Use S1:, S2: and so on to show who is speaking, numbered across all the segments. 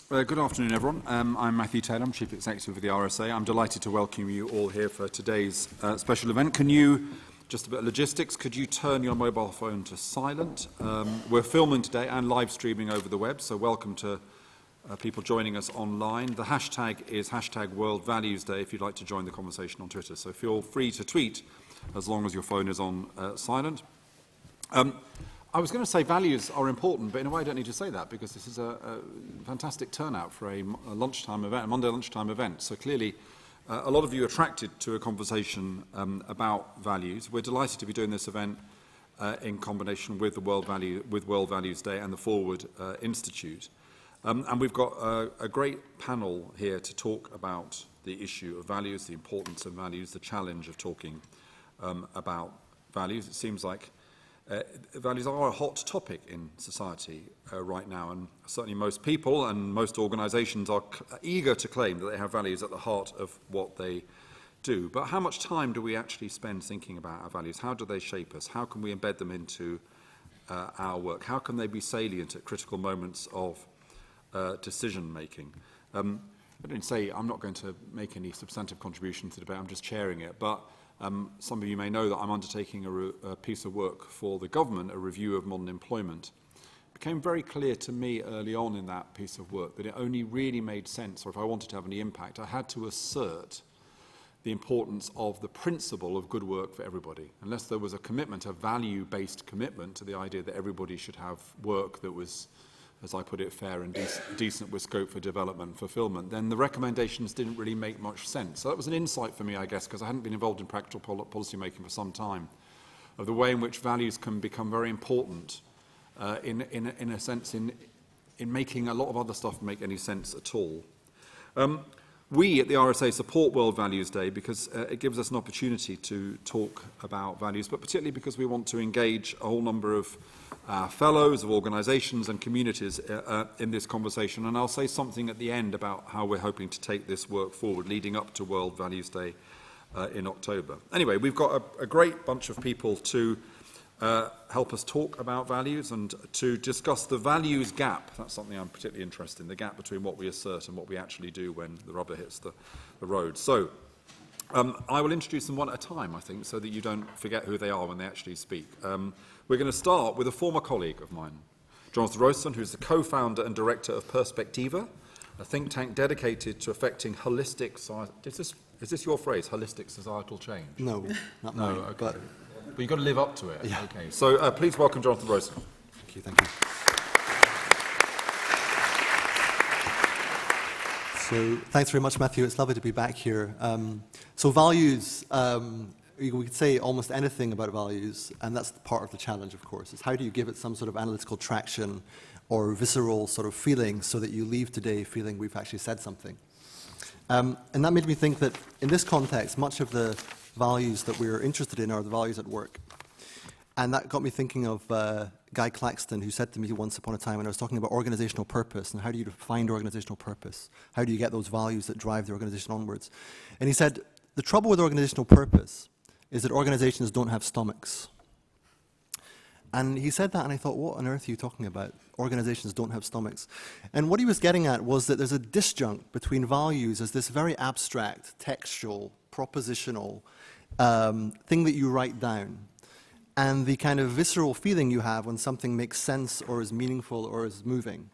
S1: Good afternoon, everyone. I'm Matthew Taylor, I'm Chief Executive of the RSA. I'm delighted to welcome you all here for today's special event. Can you, just a bit of logistics, could you turn your mobile phone to silent? We're filming today and live streaming over the web, so welcome to people joining us online. The hashtag is #WorldValuesDay if you'd like to join the conversation on Twitter. So feel free to tweet as long as your phone is on silent. I was going to say values are important, but in a way I don't need to say that because this is a fantastic turnout for a lunchtime event, a Monday lunchtime event. So clearly a lot of you are attracted to a conversation about values. We're delighted to be doing this event in combination with the World Values Day and the Forward Institute. And we've got a great panel here to talk about the issue of values, the importance of values, the challenge of talking about values. It seems like values are a hot topic in society right now, and certainly most people and most organisations are eager to claim that they have values at the heart of what they do. But how much time do we actually spend thinking about our values? How do they shape us? How can we embed them into our work? How can they be salient at critical moments of decision making? I didn't say I'm not going to make any substantive contribution to the debate, I'm just chairing it, but some of you may know that I'm undertaking a piece of work for the government, a review of modern employment. It became very clear to me early on in that piece of work that it only really made sense, or if I wanted to have any impact, I had to assert the importance of the principle of good work for everybody. Unless there was a commitment, a value-based commitment to the idea that everybody should have work that was, as I put it, fair and decent with scope for development and fulfilment, then the recommendations didn't really make much sense. So that was an insight for me, I guess, because I hadn't been involved in practical policy making for some time, of the way in which values can become very important in a sense in making a lot of other stuff make any sense at all. We at the RSA support World Values Day because it gives us an opportunity to talk about values, but particularly because we want to engage a whole number of fellows, of organisations and communities in this conversation. And I'll say something at the end about how we're hoping to take this work forward leading up to World Values Day in October. Anyway, we've got a great bunch of people to help us talk about values and to discuss the values gap. That's something I'm particularly interested in, the gap between what we assert and what we actually do when the rubber hits the road. So I will introduce them one at a time, I think, so that you don't forget who they are when they actually speak. We're going to start with a former colleague of mine, Jonathan Rowson, who's the co-founder and director of Perspectiva, a think tank dedicated to effecting holistic societal... Is this your phrase, holistic societal change?
S2: No, not mine.
S1: No, okay. But you've got to live up to it.
S2: Yeah.
S1: Okay. So please welcome Jonathan Rowson.
S2: Thank you, thank you. So thanks very much, Matthew. It's lovely to be back here. So values, we could say almost anything about values, and that's part of the challenge, of course, is how do you give it some sort of analytical traction or visceral sort of feeling so that you leave today feeling we've actually said something. And that made me think that in this context, much of the values that we're interested in are the values at work. And that got me thinking of Guy Claxton, who said to me once upon a time when I was talking about organizational purpose and how do you find organizational purpose? How do you get those values that drive the organization onwards? And he said, the trouble with organizational purpose is that organizations don't have stomachs. And he said that, and I thought, what on earth are you talking about? Organizations don't have stomachs. And what he was getting at was that there's a disjunct between values as this very abstract, textual, propositional thing that you write down, and the kind of visceral feeling you have when something makes sense or is meaningful or is moving.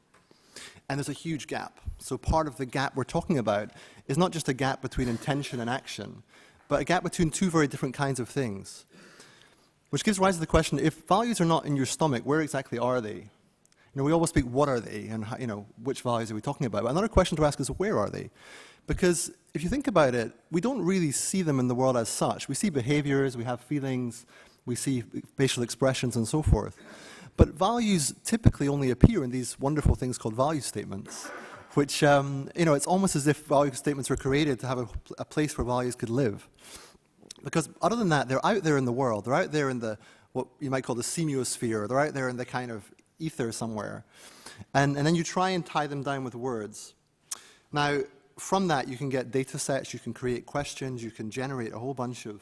S2: And there's a huge gap. So part of the gap we're talking about is not just a gap between intention and action, but a gap between two very different kinds of things. Which gives rise to the question, if values are not in your stomach, where exactly are they? You know, we always speak, what are they? And how, you know, which values are we talking about? But another question to ask is, where are they? Because if you think about it, we don't really see them in the world as such. We see behaviors, we have feelings, we see facial expressions and so forth. But values typically only appear in these wonderful things called value statements, which, you know, it's almost as if value statements were created to have a place where values could live. Because other than that, they're out there in the world. They're out there in the, what you might call the semiosphere. They're out there in the kind of ether somewhere. And then you try and tie them down with words. Now, from that, you can get data sets, you can create questions, you can generate a whole bunch of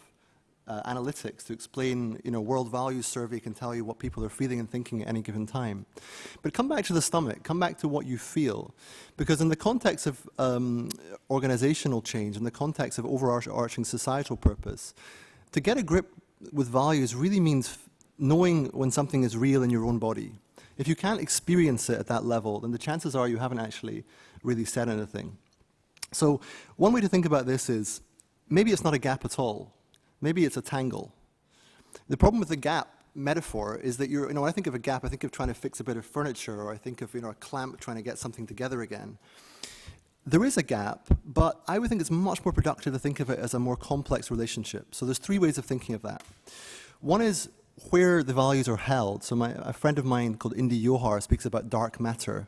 S2: analytics to explain, World Values Survey can tell you what people are feeling and thinking at any given time. But come back to the stomach, come back to what you feel. Because in the context of organizational change, in the context of overarching societal purpose, to get a grip with values really means knowing when something is real in your own body. If you can't experience it at that level, then the chances are you haven't actually really said anything. So one way to think about this is, maybe it's not a gap at all. Maybe it's a tangle. The problem with the gap metaphor is that when I think of a gap, I think of trying to fix a bit of furniture, or I think of a clamp trying to get something together again. There is a gap, but I would think it's much more productive to think of it as a more complex relationship. So there's three ways of thinking of that. One is where the values are held. So a friend of mine called Indy Johar speaks about dark matter.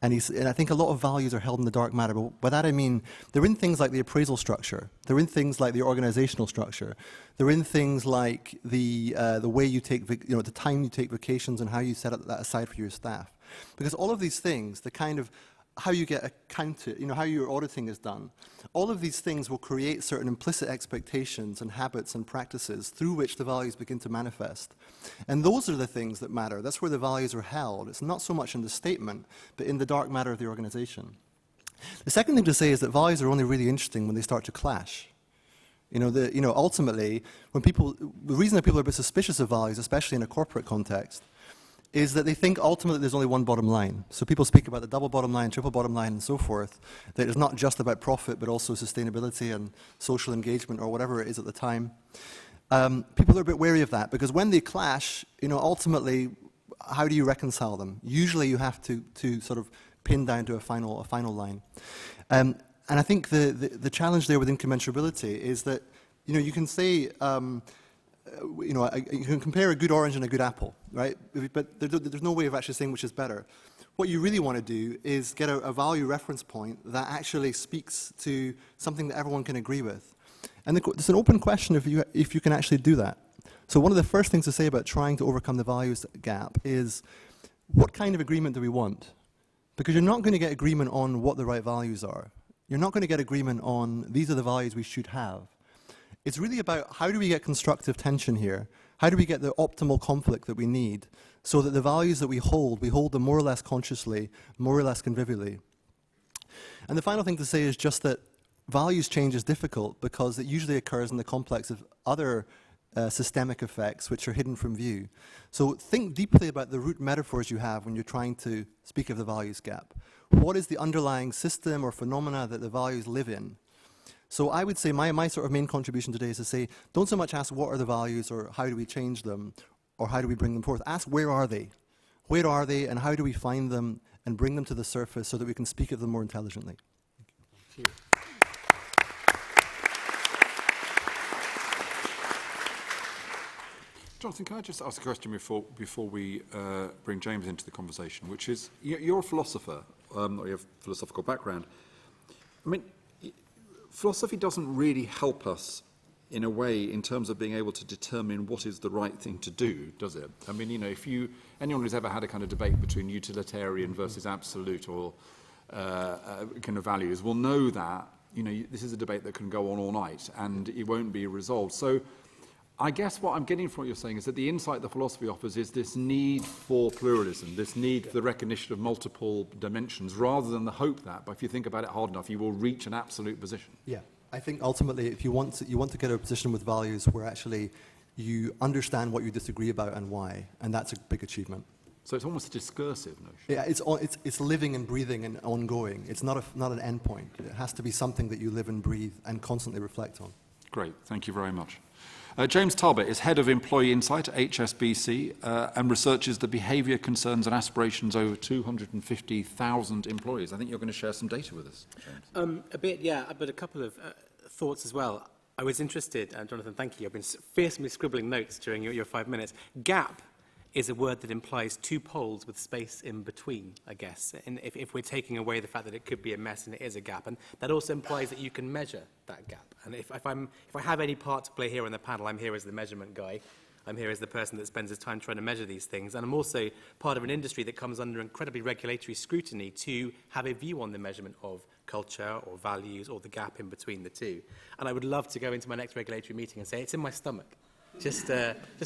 S2: And I think a lot of values are held in the dark matter. But by that I mean they're in things like the appraisal structure. They're in things like the organizational structure. They're in things like the way you take, the time you take vacations and how you set that aside for your staff. Because all of these things, the kind of how you get accounted, how your auditing is done, all of these things will create certain implicit expectations and habits and practices through which the values begin to manifest. And those are the things that matter. That's where the values are held. It's not so much in the statement, but in the dark matter of the organization. The second thing to say is that values are only really interesting when they start to clash. Ultimately, the reason that people are a bit suspicious of values, especially in a corporate context, is that they think ultimately there's only one bottom line. So people speak about the double bottom line, triple bottom line, and so forth, that it's not just about profit, but also sustainability and social engagement, or whatever it is at the time. People are a bit wary of that, because when they clash, ultimately, how do you reconcile them? Usually you have to sort of pin down to a final line. And I think the challenge there with incommensurability is that, you can say, you can compare a good orange and a good apple, right? But there's no way of actually saying which is better. What you really want to do is get a value reference point that actually speaks to something that everyone can agree with. And it's an open question if you can actually do that. So one of the first things to say about trying to overcome the values gap is, what kind of agreement do we want? Because you're not going to get agreement on what the right values are. You're not going to get agreement on, these are the values we should have. It's really about, how do we get constructive tension here? How do we get the optimal conflict that we need so that the values that we hold them more or less consciously, more or less convivially? And the final thing to say is just that values change is difficult because it usually occurs in the complex of other systemic effects which are hidden from view. So think deeply about the root metaphors you have when you're trying to speak of the values gap. What is the underlying system or phenomena that the values live in? So I would say my sort of main contribution today is to say, don't so much ask what are the values or how do we change them or how do we bring them forth. Ask where are they? Where are they and how do we find them and bring them to the surface so that we can speak of them more intelligently? Thank you.
S1: Jonathan, can I just ask a question before we bring James into the conversation, which is, you're a philosopher, or you have a philosophical background. I mean, philosophy doesn't really help us in a way in terms of being able to determine what is the right thing to do, does it? I mean, anyone who's ever had a kind of debate between utilitarian versus absolute or kind of values will know that, this is a debate that can go on all night and it won't be resolved. So I guess what I'm getting from what you're saying is that the insight the philosophy offers is this need for pluralism, this need for the recognition of multiple dimensions, rather than the hope that, but if you think about it hard enough, you will reach an absolute position.
S2: Yeah, I think ultimately, if you want to get a position with values where actually you understand what you disagree about and why, and that's a big achievement.
S1: So it's almost a discursive notion.
S2: Yeah, it's living and breathing and ongoing. It's not an end point. It has to be something that you live and breathe and constantly reflect on.
S1: Great, thank you very much. James Talbot is Head of Employee Insight at HSBC and researches the behaviour, concerns and aspirations over 250,000 employees. I think you're going to share some data with us, James.
S3: A bit, yeah, but a couple of thoughts as well. I was interested, Jonathan, thank you. I've been fiercely scribbling notes during your 5 minutes. Gap is a word that implies two poles with space in between, I guess. And if we're taking away the fact that it could be a mess and it is a gap, and that also implies that you can measure that gap. And if I have any part to play here on the panel, I'm here as the measurement guy. I'm here as the person that spends his time trying to measure these things. And I'm also part of an industry that comes under incredibly regulatory scrutiny to have a view on the measurement of culture or values or the gap in between the two. And I would love to go into my next regulatory meeting and say, it's in my stomach. Just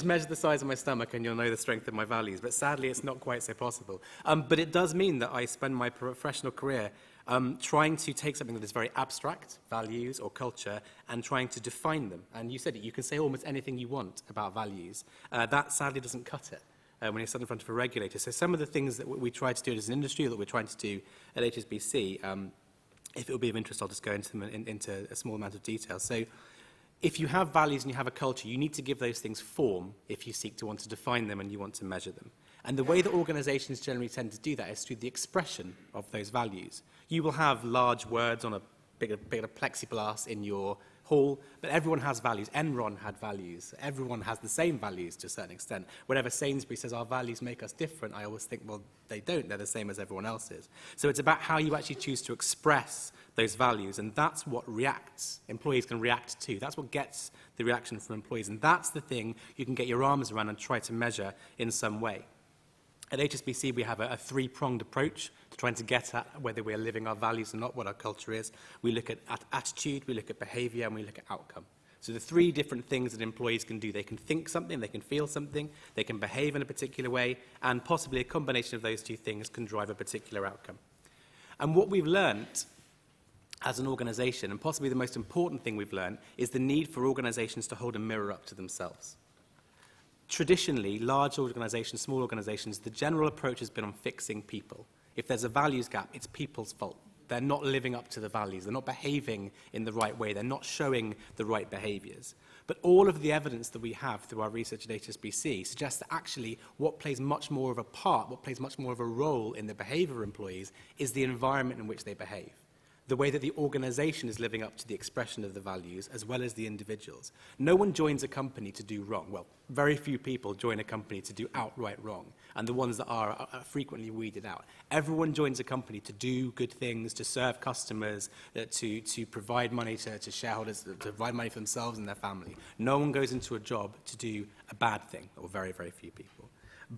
S3: measure the size of my stomach and you'll know the strength of my values. But sadly, it's not quite so possible. But it does mean that I spend my professional career trying to take something that is very abstract, values or culture, and trying to define them. And you said it, you can say almost anything you want about values. That sadly doesn't cut it when you're stood in front of a regulator. So some of the things that we try to do as an industry, or that we're trying to do at HSBC, if it will be of interest, I'll just go into them into a small amount of detail. So if you have values and you have a culture, you need to give those things form if you seek to want to define them and you want to measure them. And the way that organisations generally tend to do that is through the expression of those values. You will have large words on a bigger plexiglass in your hall, but everyone has values. Enron had values. Everyone has the same values to a certain extent. Whenever Sainsbury says our values make us different, I always think, well, they don't. They're the same as everyone else's. So it's about how you actually choose to express those values, and that's what employees can react to. That's what gets the reaction from employees, and that's the thing you can get your arms around and try to measure in some way. At HSBC, we have a three-pronged approach to trying to get at whether we're living our values or not, what our culture is. We look at attitude, we look at behaviour, and we look at outcome. So the three different things that employees can do. They can think something, they can feel something, they can behave in a particular way, and possibly a combination of those two things can drive a particular outcome. And what we've learnt as an organisation, and possibly the most important thing we've learned, is the need for organisations to hold a mirror up to themselves. Traditionally, large organisations, small organisations, the general approach has been on fixing people. If there's a values gap, it's people's fault. They're not living up to the values. They're not behaving in the right way. They're not showing the right behaviours. But all of the evidence that we have through our research at HSBC suggests that actually what plays much more of a part, what plays much more of a role in the behaviour of employees is the environment in which they behave. The way that the organisation is living up to the expression of the values, as well as the individuals. No one joins a company to do wrong. Well, very few people join a company to do outright wrong, and the ones that are frequently weeded out. Everyone joins a company to do good things, to serve customers, to provide money to shareholders, to provide money for themselves and their family. No one goes into a job to do a bad thing, or very, very few people.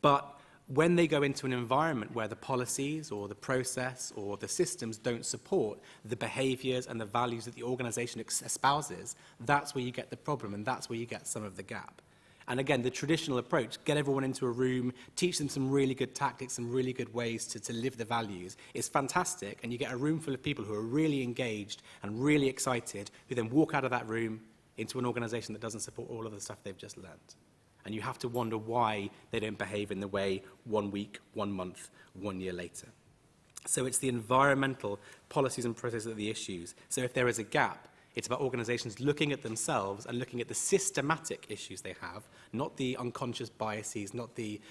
S3: But when they go into an environment where the policies or the process or the systems don't support the behaviours and the values that the organisation espouses, that's where you get the problem, and that's where you get some of the gap. And again, the traditional approach, get everyone into a room, teach them some really good tactics, some really good ways to live the values, is fantastic, and you get a room full of people who are really engaged and really excited, who then walk out of that room into an organisation that doesn't support all of the stuff they've just learnt. And you have to wonder why they don't behave in the way 1 week, 1 month, 1 year later. So it's the environmental policies and processes that are the issues. So if there is a gap, it's about organisations looking at themselves and looking at the systematic issues they have, not the unconscious biases, not the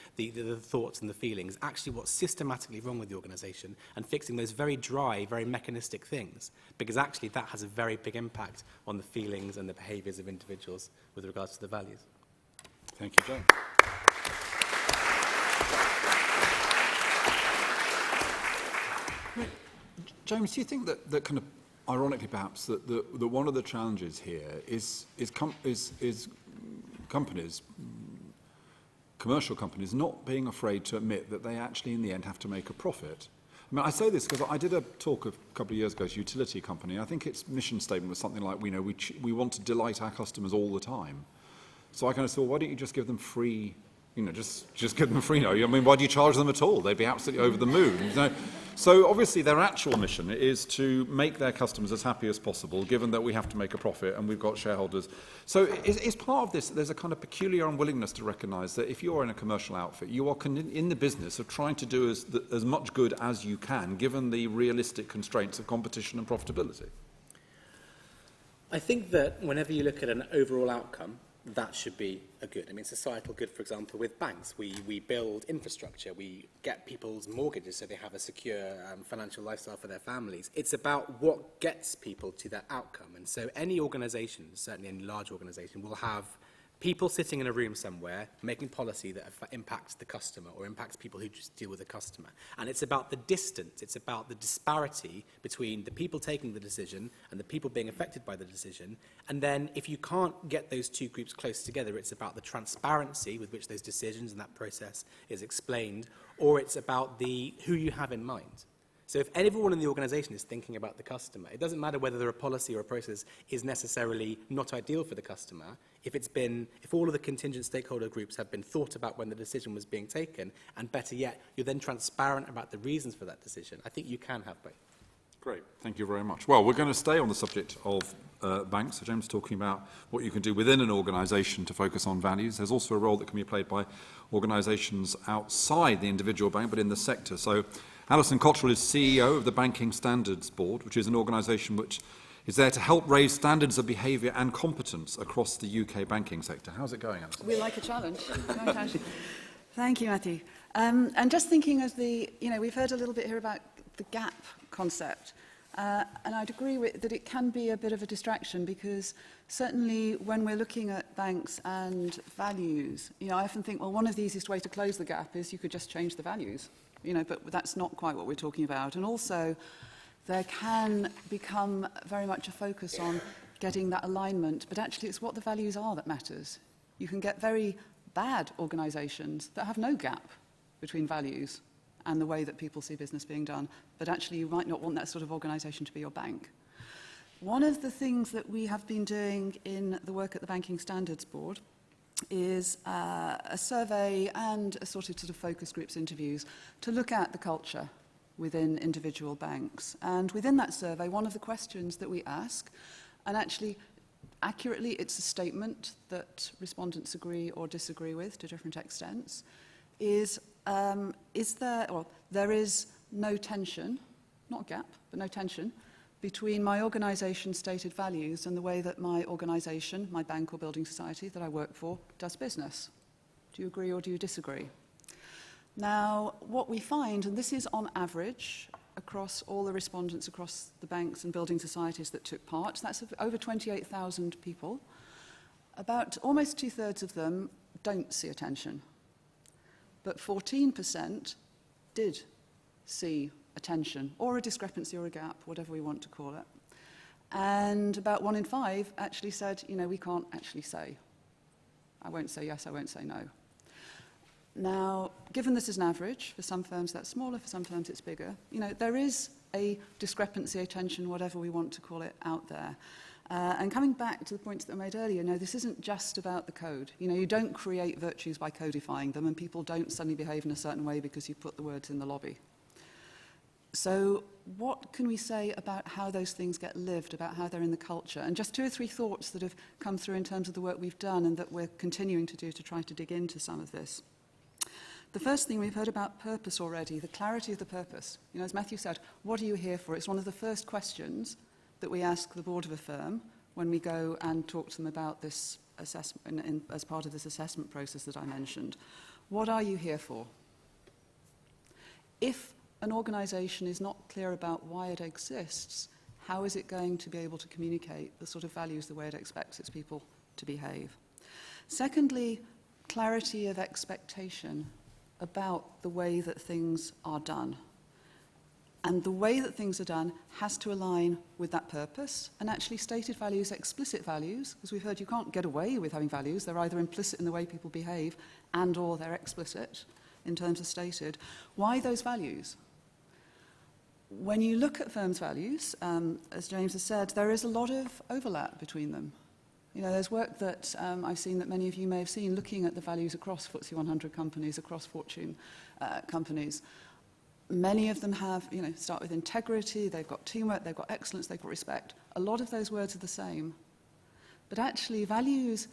S3: thoughts and the feelings, actually what's systematically wrong with the organisation, and fixing those very dry, very mechanistic things, because actually that has a very big impact on the feelings and the behaviours of individuals with regards to the values.
S1: Thank you, James. James, do you think that kind of ironically perhaps that one of the challenges here is companies, commercial companies, not being afraid to admit that they actually in the end have to make a profit? I mean, I say this because I did a talk a couple of years ago to a utility company. I think its mission statement was something like, we want to delight our customers all the time. So I kind of thought, why don't you just give them free, just give them free. I mean, why do you charge them at all? They'd be absolutely over the moon. So obviously their actual mission is to make their customers as happy as possible, given that we have to make a profit and we've got shareholders. So is part of this, there's a kind of peculiar unwillingness to recognise that if you're in a commercial outfit, you are in the business of trying to do as much good as you can, given the realistic constraints of competition and profitability.
S3: I think that whenever you look at an overall outcome, that should be a good. I mean, societal good, for example, with banks. We build infrastructure. We get people's mortgages so they have a secure financial lifestyle for their families. It's about what gets people to that outcome. And so any organisation, certainly any large organisation, will have people sitting in a room somewhere making policy that impacts the customer or impacts people who just deal with the customer. And it's about the distance, it's about the disparity between the people taking the decision and the people being affected by the decision. And then if you can't get those two groups close together, it's about the transparency with which those decisions and that process is explained, or it's about who you have in mind. So if everyone in the organisation is thinking about the customer, it doesn't matter whether a policy or a process is necessarily not ideal for the customer. If all of the contingent stakeholder groups have been thought about when the decision was being taken, and better yet, you're then transparent about the reasons for that decision, I think you can have both.
S1: Great, thank you very much. Well, we're going to stay on the subject of banks. So James is talking about what you can do within an organisation to focus on values. There's also a role that can be played by organisations outside the individual bank, but in the sector. So Alison Cottrell is CEO of the Banking Standards Board, which is an organisation which is there to help raise standards of behaviour and competence across the UK banking sector. How's it going, Alison?
S4: We like a challenge. Thank you, Matthew. And just thinking of we've heard a little bit here about the gap concept. And I'd agree that it can be a bit of a distraction because certainly when we're looking at banks and values, I often think, well, one of the easiest ways to close the gap is you could just change the values. But that's not quite what we're talking about. And also, there can become very much a focus on getting that alignment, but actually it's what the values are that matters. You can get very bad organisations that have no gap between values and the way that people see business being done, but actually you might not want that sort of organisation to be your bank. One of the things that we have been doing in the work at the Banking Standards Board is a survey and a sort of focus groups interviews to look at the culture within individual banks. And within that survey, one of the questions that we ask, and actually accurately it's a statement that respondents agree or disagree with to different extents, is there is no tension, not a gap, but no tension, between my organisation's stated values and the way that my organisation, my bank or building society that I work for, does business. Do you agree or do you disagree? Now, what we find, and this is on average across all the respondents across the banks and building societies that took part, so that's over 28,000 people, about almost 2/3 of them don't see a tension, but 14% did see a tension, or a discrepancy or a gap, whatever we want to call it. And about 1 in 5 actually said, we can't actually say. I won't say yes, I won't say no. Now, given this is an average, for some firms that's smaller, for some firms it's bigger, there is a discrepancy, a tension, whatever we want to call it, out there. And coming back to the points that I made earlier, this isn't just about the code. You don't create virtues by codifying them, and people don't suddenly behave in a certain way because you put the words in the lobby. So what can we say about how those things get lived, about how they're in the culture? And just 2 or 3 thoughts that have come through in terms of the work we've done and that we're continuing to do to try to dig into some of this. The first thing, we've heard about purpose already, the clarity of the purpose. As Matthew said, what are you here for? It's one of the first questions that we ask the board of a firm when we go and talk to them about this assessment, as part of this assessment process that I mentioned. What are you here for? If an organisation is not clear about why it exists, how is it going to be able to communicate the sort of values the way it expects its people to behave? Secondly, clarity of expectation about the way that things are done. And the way that things are done has to align with that purpose, and actually stated values, explicit values, because we've heard you can't get away with having values. They're either implicit in the way people behave and or they're explicit in terms of stated. Why those values? When you look at firms' values, as James has said, there is a lot of overlap between them. There's work that I've seen that many of you may have seen looking at the values across FTSE 100 companies, across Fortune companies. Many of them have, start with integrity, they've got teamwork, they've got excellence, they've got respect. A lot of those words are the same. But actually, values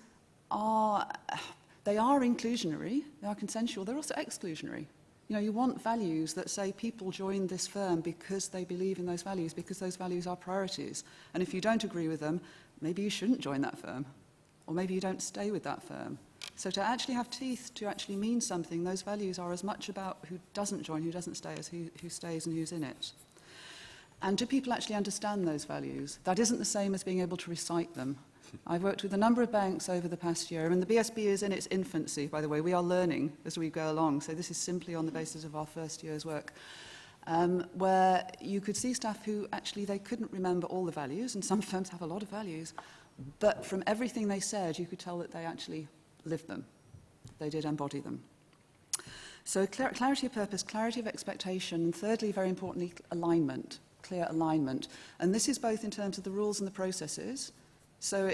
S4: they are inclusionary, they are consensual, they're also exclusionary. You want values that say people join this firm because they believe in those values, because those values are priorities. And if you don't agree with them, maybe you shouldn't join that firm, or maybe you don't stay with that firm. So to actually have teeth, to actually mean something, those values are as much about who doesn't join, who doesn't stay, as who stays and who's in it. And do people actually understand those values? That isn't the same as being able to recite them. I've worked with a number of banks over the past year, and the BSB is in its infancy, by the way. We are learning as we go along, so this is simply on the basis of our first year's work, where you could see staff who actually they couldn't remember all the values, and some firms have a lot of values, but from everything they said, you could tell that they actually lived them. They did embody them. So clarity of purpose, clarity of expectation, and thirdly, very importantly, alignment, clear alignment. And this is both in terms of the rules and the processes. So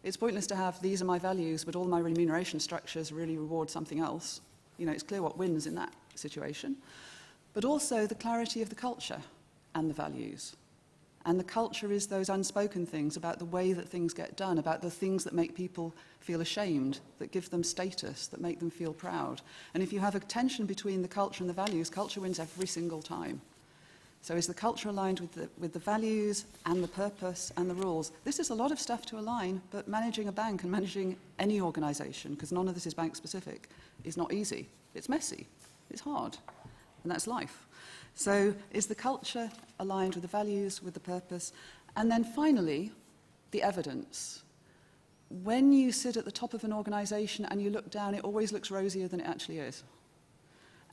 S4: it's pointless to have, these are my values, but all my remuneration structures really reward something else. You know, it's clear what wins in that situation. But also the clarity of the culture and the values. And the culture is those unspoken things about the way that things get done, about the things that make people feel ashamed, that give them status, that make them feel proud. And if you have a tension between the culture and the values, culture wins every single time. So is the culture aligned with the values and the purpose and the rules? This is a lot of stuff to align, but managing a bank and managing any organisation, because none of this is bank specific, is not easy. It's messy. It's hard. And that's life. So is the culture aligned with the values, with the purpose? And then finally, the evidence. When you sit at the top of an organisation and you look down, it always looks rosier than it actually is.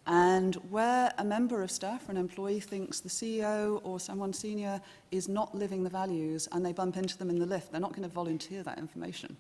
S4: And where a member of staff or an employee thinks the CEO or someone senior is not living the values and they bump into them in the lift, they're not going to volunteer that information.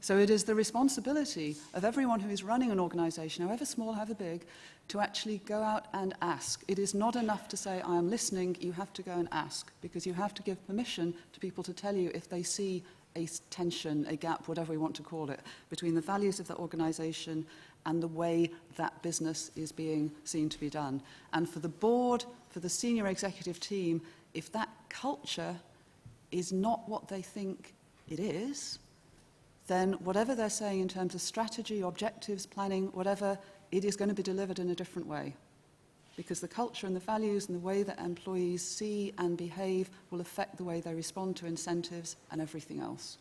S4: So it is the responsibility of everyone who is running an organisation, however small, however big, to actually go out and ask. It is not enough to say, I am listening, you have to go and ask, because you have to give permission to people to tell you if they see a tension, a gap, whatever we want to call it, between the values of the organisation and the way that business is being seen to be done. And for the board, for the senior executive team, if that culture is not what they think it is, then whatever they're saying in terms of strategy, objectives, planning, whatever, it is going to be delivered in a different way. Because the culture and the values and the way that employees see and behave will affect the way they respond to incentives and everything else.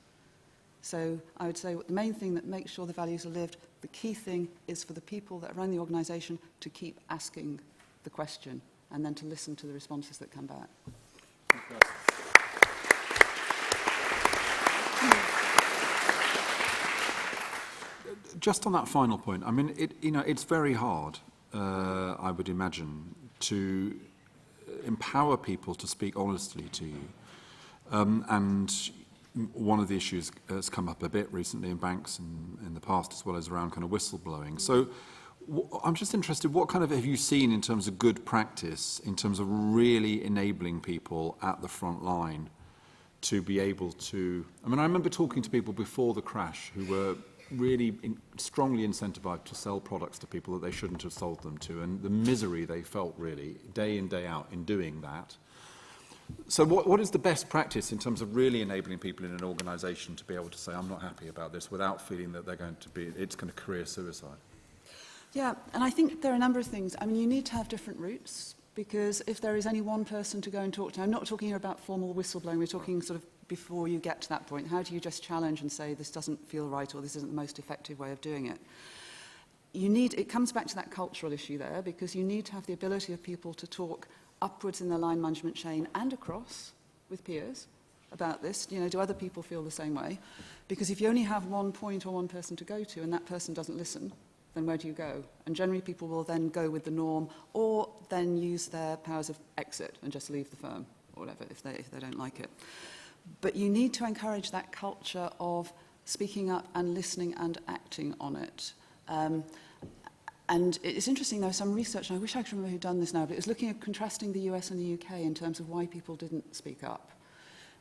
S4: So I would say the main thing that makes sure the values are lived, the key thing is for the people that run the organisation to keep asking the question and then to listen to the responses that come back.
S1: Just on that final point, I mean, it's very hard, I would imagine, to empower people to speak honestly to you. And one of the issues has come up a bit recently in banks and in the past, as well as around kind of whistleblowing. So I'm just interested, what kind of have you seen in terms of good practice, in terms of really enabling people at the front line to be able to... I mean, I remember talking to people before the crash who were really strongly incentivized to sell products to people that they shouldn't have sold them to, and the misery they felt really day in, day out in doing that. So what is the best practice in terms of really enabling people in an organisation to be able to say, I'm not happy about this, without feeling that it's going to career suicide?
S4: Yeah, and I think there are a number of things. I mean, you need to have different routes, because if there is any one person to go and talk to, I'm not talking here about formal whistleblowing, we're talking sort of before you get to that point. How do you just challenge and say, this doesn't feel right, or this isn't the most effective way of doing it? It comes back to that cultural issue there, because you need to have the ability of people to talk upwards in the line management chain and across with peers about this. You know, do other people feel the same way? Because if you only have one point or one person to go to and that person doesn't listen, then where do you go? And generally people will then go with the norm, or then use their powers of exit and just leave the firm, or whatever, if they don't like it. But you need to encourage that culture of speaking up and listening and acting on it. And it's interesting, there was some research, and I wish I could remember who'd done this now, but it was looking at contrasting the US and the UK in terms of why people didn't speak up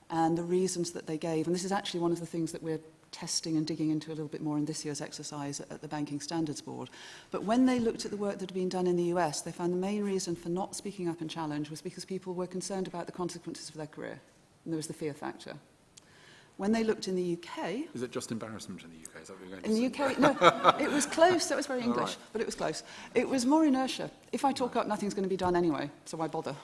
S4: and the reasons that they gave. And this is actually one of the things that we're testing and digging into a little bit more in this year's exercise at the Banking Standards Board. But when they looked at the work that had been done in the US, they found the main reason for not speaking up and challenge was because people were concerned about the consequences of their career. And there was the fear factor. When they looked in the UK...
S1: Is it just embarrassment in the UK? Is that what you're going to
S4: in
S1: say?
S4: the UK, no, it was close. That was very English,
S1: right.
S4: but it was close. It was more inertia. If I talk up, nothing's going to be done anyway, so why bother?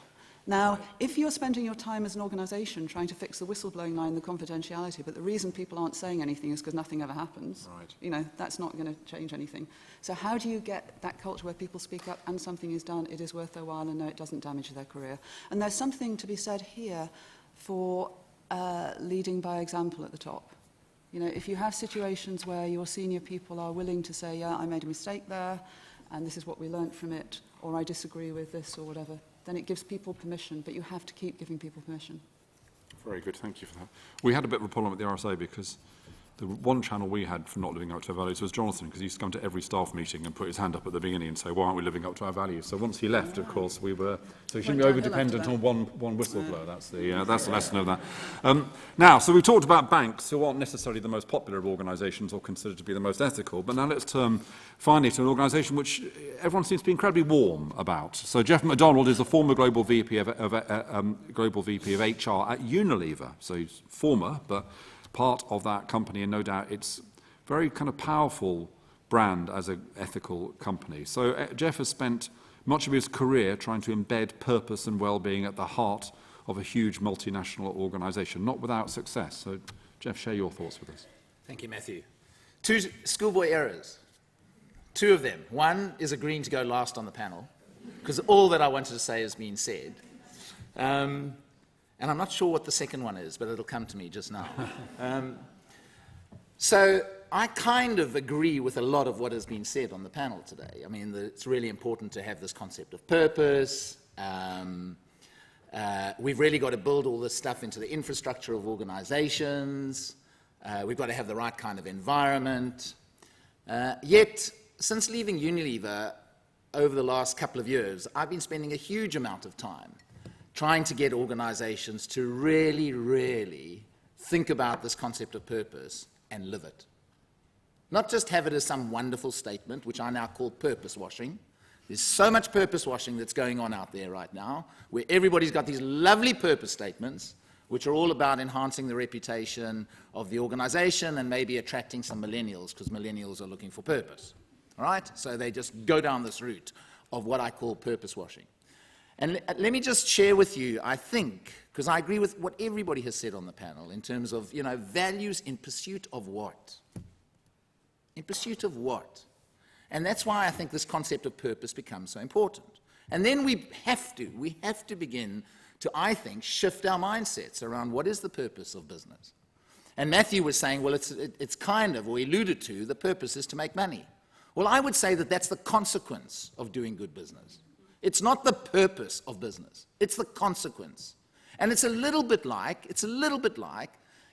S4: Now, if you're spending your time as an organisation trying to fix the whistleblowing line, the confidentiality, but the reason people aren't saying anything is because nothing ever happens,
S1: right.
S4: You know, that's not going to change anything. So how do you get that culture where people speak up and something is done, it is worth their while, and no, it doesn't damage their career? And there's something to be said here for leading by example at the top. You know, if you have situations where your senior people are willing to say, yeah, I made a mistake there, and this is what we learnt from it, or I disagree with this or whatever, then it gives people permission, but you have to keep giving people permission.
S1: Very good, thank you for that. We had a bit of a problem at the RSA because the one channel we had for not living up to our values was Jonathan, because he used to come to every staff meeting and put his hand up at the beginning and say, why aren't we living up to our values? So once he left, of course, we were... So we shouldn't be over-dependent on one whistleblower. That's the lesson of that. Now, so we've talked about banks, who aren't necessarily the most popular of organisations or considered to be the most ethical, but now let's turn finally to an organisation which everyone seems to be incredibly warm about. So Geoff McDonald is the former global VP of HR at Unilever. So he's former, but part of that company, and no doubt it's very kind of powerful brand as an ethical company. So Geoff has spent much of his career trying to embed purpose and well-being at the heart of a huge multinational organisation, not without success. So Geoff, share your thoughts with us.
S5: Thank you, Matthew. 2 schoolboy errors. 2 of them. One is agreeing to go last on the panel, because all that I wanted to say has been said. And I'm not sure what the second one is, but it'll come to me just now. So I kind of agree with a lot of what has been said on the panel today. I mean, it's really important to have this concept of purpose. We've really got to build all this stuff into the infrastructure of organizations. We've got to have the right kind of environment. Yet, since leaving Unilever over the last couple of years, I've been spending a huge amount of time trying to get organizations to really, really think about this concept of purpose and live it. Not just have it as some wonderful statement, which I now call purpose washing. There's so much purpose washing that's going on out there right now, where everybody's got these lovely purpose statements, which are all about enhancing the reputation of the organization and maybe attracting some millennials, because millennials are looking for purpose. All right? So they just go down this route of what I call purpose washing. And let me just share with you, I think, because I agree with what everybody has said on the panel in terms of, you know, values in pursuit of what? In pursuit of what? And that's why I think this concept of purpose becomes so important. And then we have to begin to, I think, shift our mindsets around what is the purpose of business. And Matthew was saying, well, it's kind of, or alluded to, the purpose is to make money. Well, I would say that that's the consequence of doing good business. It's not the purpose of business. It's the consequence. And it's a little bit like,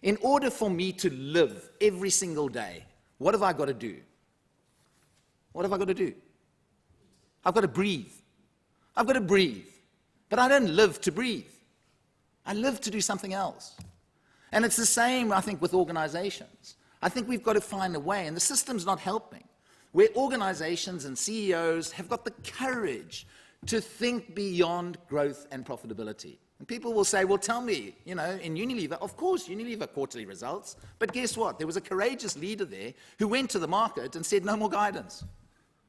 S5: in order for me to live every single day, what have I got to do? What have I got to do? I've got to breathe. I've got to breathe. But I don't live to breathe. I live to do something else. And it's the same, I think, with organizations. I think we've got to find a way, and the system's not helping, where organizations and CEOs have got the courage to think beyond growth and profitability. And people will say, well, tell me, you know, in Unilever, of course, Unilever quarterly results, but guess what? There was a courageous leader there who went to the market and said, no more guidance.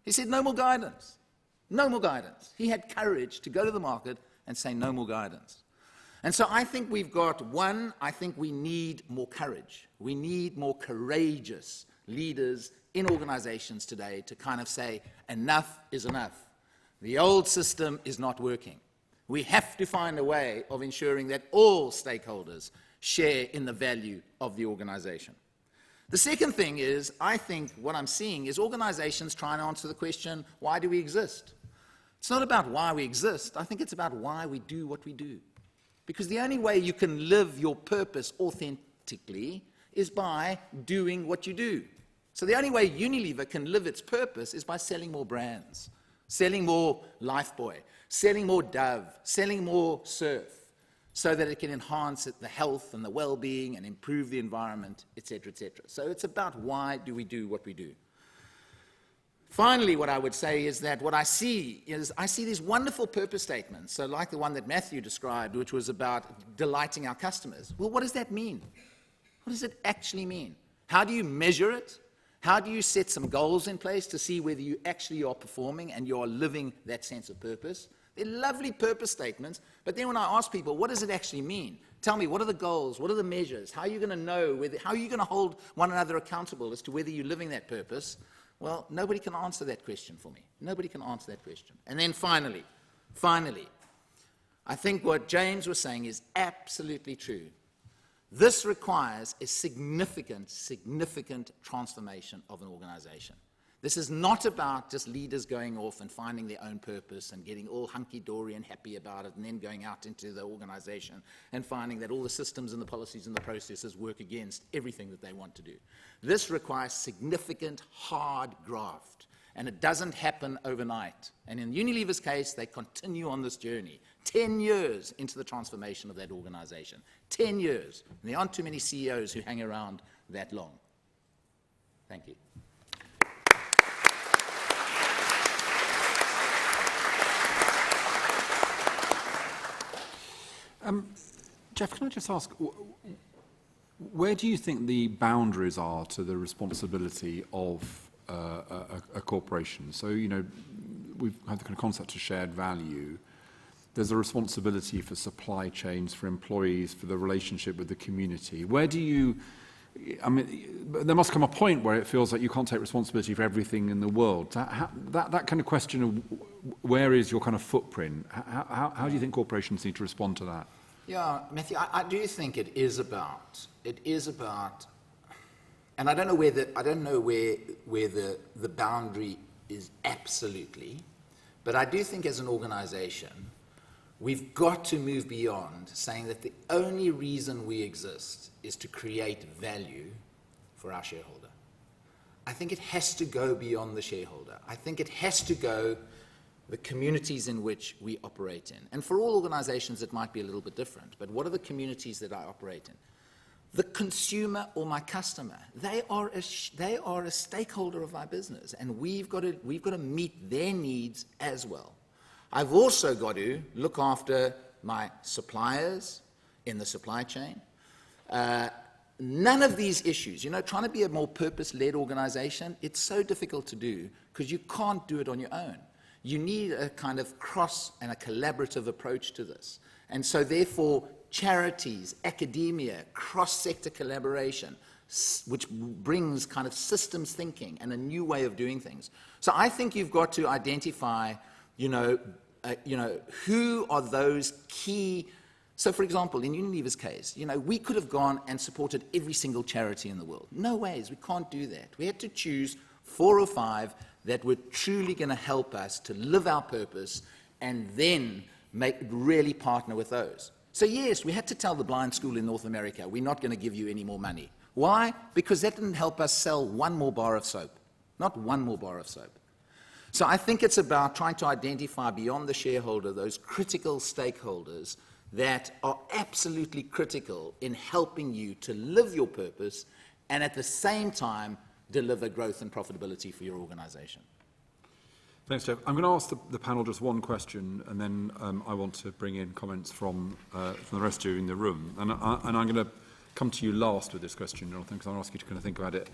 S5: He said, no more guidance. No more guidance. He had courage to go to the market and say, no more guidance. And so I think we've got, one, I think we need more courage. We need more courageous leaders in organizations today to kind of say, enough is enough. The old system is not working. We have to find a way of ensuring that all stakeholders share in the value of the organization. The second thing is, I think what I'm seeing is organizations trying to answer the question, why do we exist? It's not about why we exist. I think it's about why we do what we do. Because the only way you can live your purpose authentically is by doing what you do. So the only way Unilever can live its purpose is by selling more brands, selling more Lifebuoy, selling more Dove, selling more Surf, so that it can enhance the health and the well-being and improve the environment, etc., etc. So it's about why do we do what we do. Finally, what I would say is that what I see these wonderful purpose statements, so like the one that Matthew described, which was about delighting our customers. Well, what does that mean? What does it actually mean? How do you measure it? How do you set some goals in place to see whether you actually are performing and you are living that sense of purpose? They're lovely purpose statements, but then when I ask people, what does it actually mean? Tell me, what are the goals? What are the measures? How are you going to know? How are you going to hold one another accountable as to whether you're living that purpose? Well, nobody can answer that question for me. Nobody can answer that question. And then finally, I think what James was saying is absolutely true. This requires a significant, significant transformation of an organization. This is not about just leaders going off and finding their own purpose and getting all hunky-dory and happy about it and then going out into the organization and finding that all the systems and the policies and the processes work against everything that they want to do. This requires significant, hard graft, and it doesn't happen overnight. And in Unilever's case, they continue on this journey, 10 years into the transformation of that organization. 10 years. And there aren't too many CEOs who hang around that long. Thank you.
S1: Geoff, can I just ask, where do you think the boundaries are to the responsibility of a corporation? So, you know, we've had the kind of concept of shared value. There's a responsibility for supply chains, for employees, for the relationship with the community. Where do you, I mean, there must come a point where it feels like you can't take responsibility for everything in the world. That kind of question of where is your kind of footprint, how do you think corporations need to respond to that?
S5: Yeah, Matthew, I do think it is about, and I don't know where the boundary is absolutely, but I do think as an organization, we've got to move beyond saying that the only reason we exist is to create value for our shareholder. I think it has to go beyond the shareholder. I think it has to go the communities in which we operate in. And for all organizations, it might be a little bit different, but what are the communities that I operate in? The consumer or my customer, they are a stakeholder of my business, and we've got to meet their needs as well. I've also got to look after my suppliers in the supply chain. None of these issues, you know, trying to be a more purpose-led organization, it's so difficult to do because you can't do it on your own. You need a kind of cross and a collaborative approach to this. And so therefore, charities, academia, cross-sector collaboration, which brings kind of systems thinking and a new way of doing things. So I think you've got to identify, who are those key. So for example, in Unilever's case, we could have gone and supported every single charity in the world. No ways, we can't do that. We had to choose 4 or 5 that were truly going to help us to live our purpose and then really partner with those. So yes, we had to tell the blind school in North America, we're not going to give you any more money. Why? Because that didn't help us sell 1 more bar of soap. Not 1 more bar of soap. So I think it's about trying to identify beyond the shareholder those critical stakeholders that are absolutely critical in helping you to live your purpose and at the same time deliver growth and profitability for your organization.
S1: Thanks, Geoff. I'm going to ask the panel just one question, and then I want to bring in comments from the rest of you in the room. And I'm going to come to you last with this question, Jonathan, because I'll ask you to kind of think about it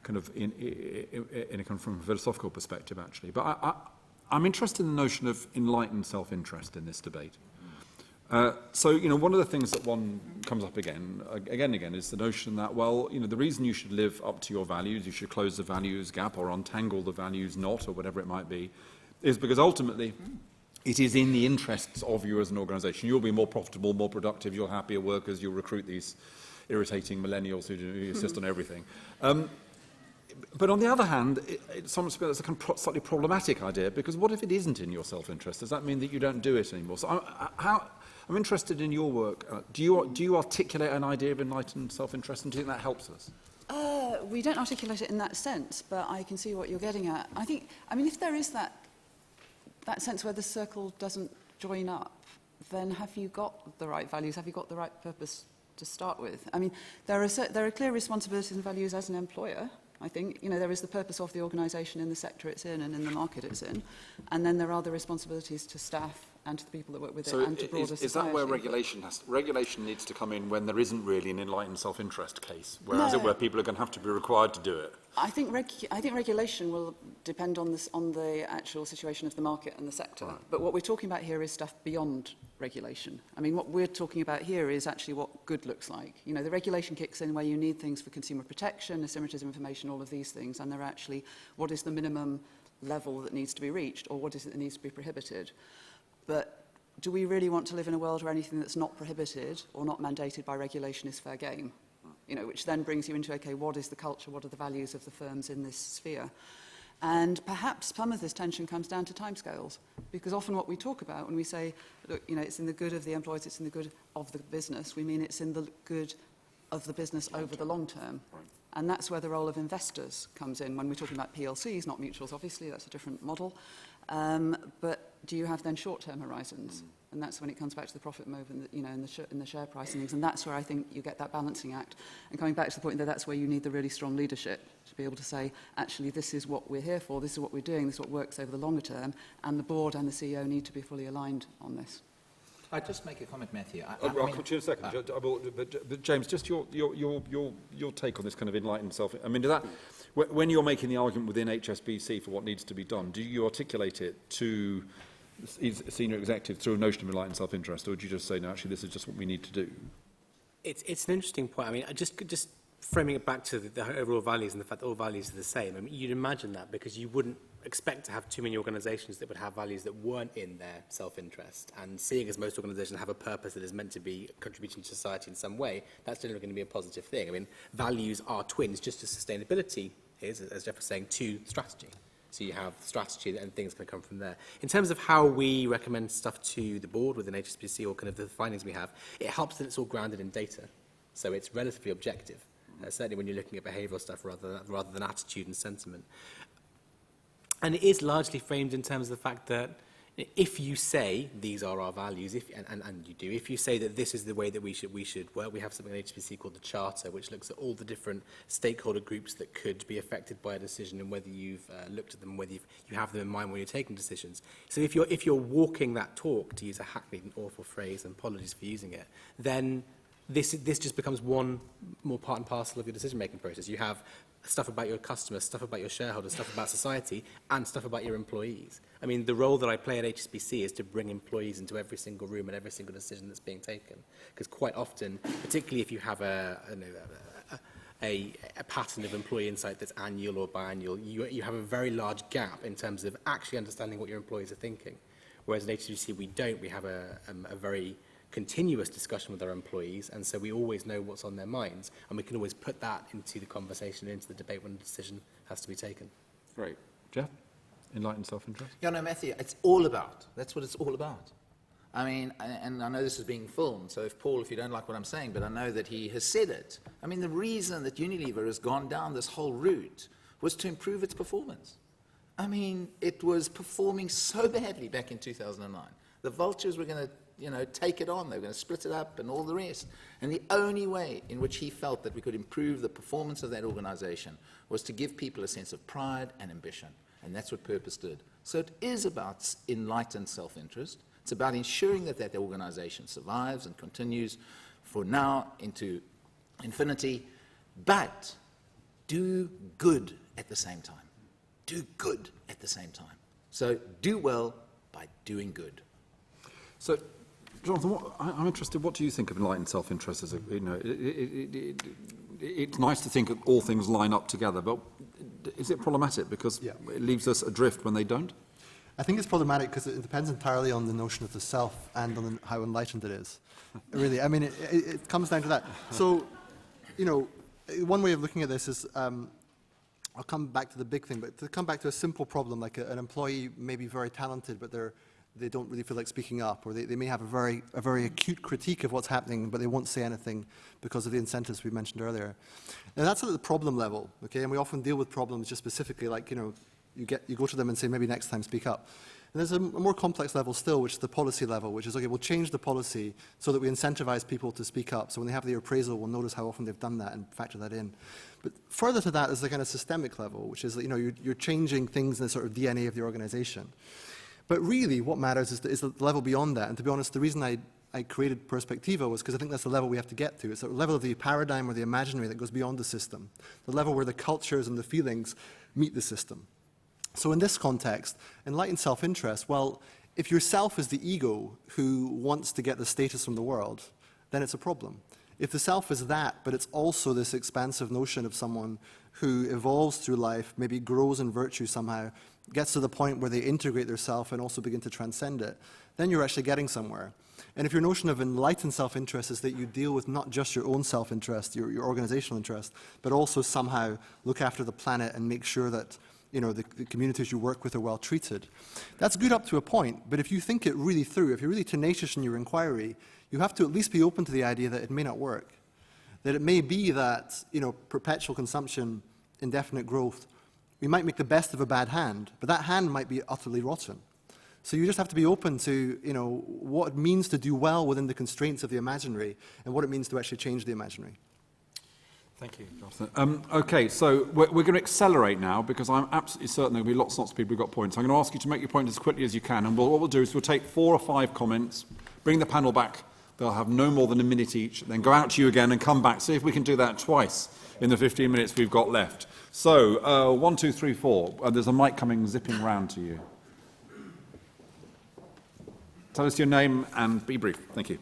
S1: kind of in a kind of from a philosophical perspective, actually. But I'm interested in the notion of enlightened self-interest in this debate. So, one of the things that one comes up again and again is the notion that, well, the reason you should live up to your values, you should close the values gap or untangle the values knot or whatever it might be, is because ultimately it is in the interests of you as an organisation. You'll be more profitable, more productive, you'll have happier workers, you'll recruit these irritating millennials who insist on everything. But on the other hand, it's a kind of slightly problematic idea, because what if it isn't in your self-interest? Does that mean that you don't do it anymore? So I'm interested in your work. Do you articulate an idea of enlightened self-interest, and do you think that helps us?
S4: We don't articulate it in that sense, but I can see what you're getting at. If there is that sense where the circle doesn't join up, then have you got the right values? Have you got the right purpose to start with? There are clear responsibilities and values as an employer. I think, there is the purpose of the organisation in the sector it's in and in the market it's in, and then there are the responsibilities to staff and to the people that work with it and to broader society.
S1: Is that where regulation needs to come in when there isn't really an enlightened self-interest case, whereas where people are going to have to be required to do it?
S4: I think regulation will depend on the actual situation of the market and the sector. Right. But what we're talking about here is stuff beyond regulation. What we're talking about here is actually what good looks like. The regulation kicks in where you need things for consumer protection, asymmetries of information, all of these things, and they're actually what is the minimum level that needs to be reached, or what is it that needs to be prohibited. But do we really want to live in a world where anything that's not prohibited or not mandated by regulation is fair game? You know, which then brings you into, okay, what is the culture, what are the values of the firms in this sphere? And perhaps some of this tension comes down to timescales, because often what we talk about when we say, look, you know, it's in the good of the employees, it's in the good of the business, we mean it's in the good of the business over the long term. Right. And that's where the role of investors comes in. When we're talking about PLCs, not mutuals, obviously, that's a different model. But do you have then short-term horizons? And that's when it comes back to the profit movement, you know, in the share price and things. And that's where I think you get that balancing act. And coming back to the point that that's where you need the really strong leadership to be able to say, actually, this is what we're here for, this is what we're doing, this is what works over the longer term, and the board and the CEO need to be fully aligned on this.
S5: I'd just make a comment, Matthew.
S1: I'll come to you in a second. But James, just your take on this kind of enlightened self. I mean, when you're making the argument within HSBC for what needs to be done, do you articulate it to senior executives through a notion of enlightened self-interest, or do you just say, no, actually, this is just what we need to do?
S3: It's an interesting point. I mean, just framing it back to the overall values and the fact that all values are the same. I mean, you'd imagine that because you wouldn't expect to have too many organisations that would have values that weren't in their self-interest. And seeing as most organisations have a purpose that is meant to be contributing to society in some way, that's generally going to be a positive thing. I mean, values are twins, just as sustainability is, as Geoff was saying, to strategy. So you have strategy and things can come from there. In terms of how we recommend stuff to the board within HSBC or kind of the findings we have, it helps that it's all grounded in data. So it's relatively objective, certainly when you're looking at behavioural stuff rather than attitude and sentiment. And it is largely framed in terms of the fact that if you say these are our values, and you do, if you say that this is the way that we should work, we have something in HSBC called the Charter, which looks at all the different stakeholder groups that could be affected by a decision and whether you've looked at them, whether you have them in mind when you're taking decisions. So if you're walking that talk, to use a hackneyed and awful phrase, and apologies for using it, then this just becomes one more part and parcel of your decision-making process. You have stuff about your customers, stuff about your shareholders, stuff about society, and stuff about your employees. I mean, the role that I play at HSBC is to bring employees into every single room and every single decision that's being taken. Because quite often, particularly if you have a pattern of employee insight that's annual or biannual, you have a very large gap in terms of actually understanding what your employees are thinking. Whereas at HSBC, we don't. We have a very continuous discussion with our employees, and so we always know what's on their minds, and we can always put that into the conversation, into the debate when a decision has to be taken.
S1: Great. Geoff? Enlightened self-interest?
S5: Yeah, no, Matthew, it's all about. That's what it's all about. I mean, and I know this is being filmed, so if you don't like what I'm saying, but I know that he has said it. I mean, the reason that Unilever has gone down this whole route was to improve its performance. I mean, it was performing so badly back in 2009. The vultures were going to take it on. They were going to split it up and all the rest. And the only way in which he felt that we could improve the performance of that organization was to give people a sense of pride and ambition. And that's what Purpose did. So it is about enlightened self-interest. It's about ensuring that that organization survives and continues for now into infinity, but do good at the same time. Do good at the same time. So do well by doing good.
S1: So, Jonathan, I'm interested. What do you think of enlightened self-interest? As it's nice to think that all things line up together, but is it problematic because it leaves us adrift when they don't?
S2: I think it's problematic because it depends entirely on the notion of the self and on how enlightened it is. Really, I mean, it comes down to that. So, one way of looking at this is, I'll come back to the big thing, but to come back to a simple problem, like an employee may be very talented, but they don't really feel like speaking up, or they may have a very acute critique of what's happening, but they won't say anything because of the incentives we mentioned earlier. Now that's at the problem level, okay? And we often deal with problems just specifically, like you go to them and say maybe next time speak up. And there's a more complex level still, which is the policy level, which is okay, we'll change the policy so that we incentivize people to speak up. So when they have the appraisal, we'll notice how often they've done that and factor that in. But further to that is the kind of systemic level, which is you're changing things in the sort of DNA of the organization. But really, what matters is the level beyond that. And to be honest, the reason I created Perspectiva was because I think that's the level we have to get to. It's the level of the paradigm or the imaginary that goes beyond the system, the level where the cultures and the feelings meet the system. So in this context, enlightened self-interest, well, if yourself is the ego who wants to get the status from the world, then it's a problem. If the self is that, but it's also this expansive notion of someone who evolves through life, maybe grows in virtue somehow, gets to the point where they integrate their self and also begin to transcend it, then you're actually getting somewhere. And if your notion of enlightened self-interest is that you deal with not just your own self-interest, your organizational interest, but also somehow look after the planet and make sure that the communities you work with are well treated, that's good up to a point. But if you think it really through, if you're really tenacious in your inquiry, you have to at least be open to the idea that it may not work. That it may be that perpetual consumption, indefinite growth, we might make the best of a bad hand, but that hand might be utterly rotten. So you just have to be open to what it means to do well within the constraints of the imaginary and what it means to actually change the imaginary.
S1: Thank you, Jonathan. Okay, so we're going to accelerate now because I'm absolutely certain there'll be lots and lots of people who've got points. I'm going to ask you to make your point as quickly as you can, and what we'll do is we'll take 4 or 5 comments, bring the panel back. They'll have no more than a minute each, then go out to you again and come back. See if we can do that twice in the 15 minutes we've got left. So, 1, 2, 3, 4. There's a mic coming zipping round to you. Tell us your name and be brief. Thank you.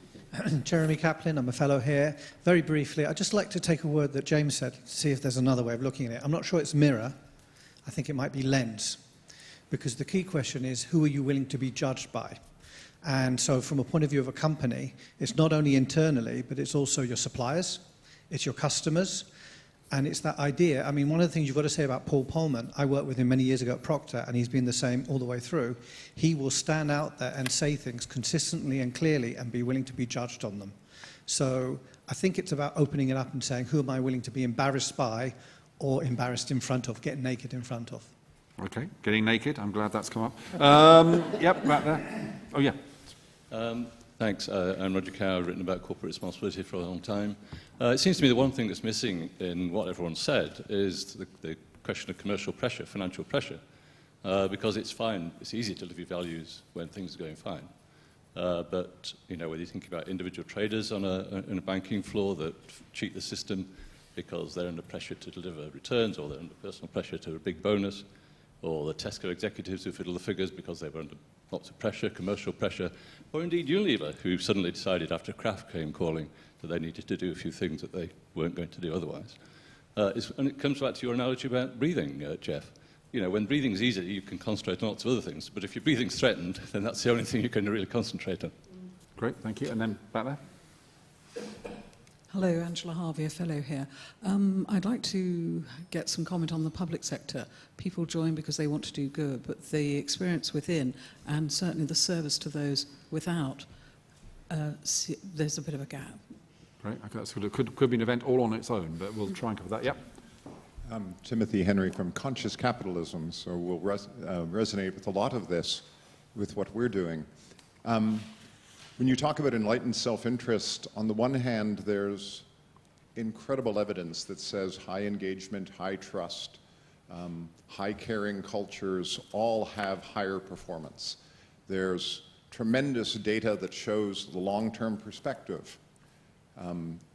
S6: Jeremy Kaplan, I'm a fellow here. Very briefly, I'd just like to take a word that James said, to see if there's another way of looking at it. I'm not sure it's mirror. I think it might be lens. Because the key question is, who are you willing to be judged by? And so from a point of view of a company, it's not only internally, but it's also your suppliers, it's your customers, and it's that idea. I mean, one of the things you've got to say about Paul Polman, I worked with him many years ago at Procter, and he's been the same all the way through. He will stand out there and say things consistently and clearly and be willing to be judged on them. So I think it's about opening it up and saying, who am I willing to be embarrassed by or embarrassed in front of, get naked in front of?
S1: Okay, getting naked. I'm glad that's come up. Yep, right there. Oh, yeah.
S7: Thanks. I'm Roger Cow. I've written about corporate responsibility for a long time. It seems to me the one thing that's missing in what everyone said is the question of commercial pressure, financial pressure, because it's fine. It's easy to live your values when things are going fine. But whether you think about individual traders on a banking floor that cheat the system because they're under pressure to deliver returns, or they're under personal pressure to a big bonus, or the Tesco executives who fiddle the figures because they were under lots of pressure, commercial pressure, or indeed Unilever, who suddenly decided after Kraft came calling that they needed to do a few things that they weren't going to do otherwise. And it comes back to your analogy about breathing, Geoff. When breathing's easy, you can concentrate on lots of other things, but if your breathing's threatened, then that's the only thing you can really concentrate on.
S1: Great, thank you. And then back there.
S8: Hello, Angela Harvey, a fellow here. I'd like to get some comment on the public sector. People join because they want to do good, but the experience within, and certainly the service to those without, there's a bit of a gap.
S1: Great, okay, that's good. It could be an event all on its own, but we'll try and cover that. Yep.
S9: Timothy Henry from Conscious Capitalism, so we'll resonate with a lot of this, with what we're doing. When you talk about enlightened self-interest, on the one hand, there's incredible evidence that says high engagement, high trust, high caring cultures all have higher performance. There's tremendous data that shows the long-term perspective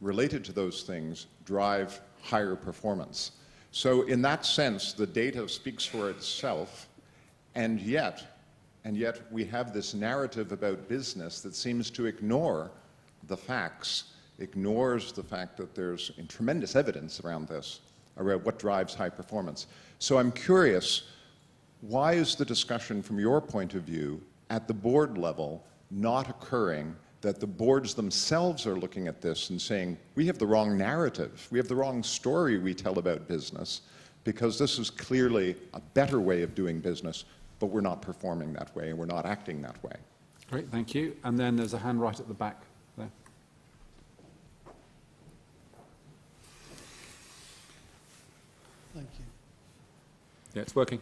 S9: related to those things drive higher performance. So in that sense, the data speaks for itself, and yet we have this narrative about business that seems to ignore the facts, ignores the fact that there's tremendous evidence around this, around what drives high performance. So I'm curious, why is the discussion from your point of view at the board level not occurring, that the boards themselves are looking at this and saying, we have the wrong narrative, we have the wrong story we tell about business, because this is clearly a better way of doing business, but we're not performing that way and we're not acting that way.
S1: Great, thank you. And then there's a hand right at the back there.
S10: Thank you.
S1: Yeah, it's working.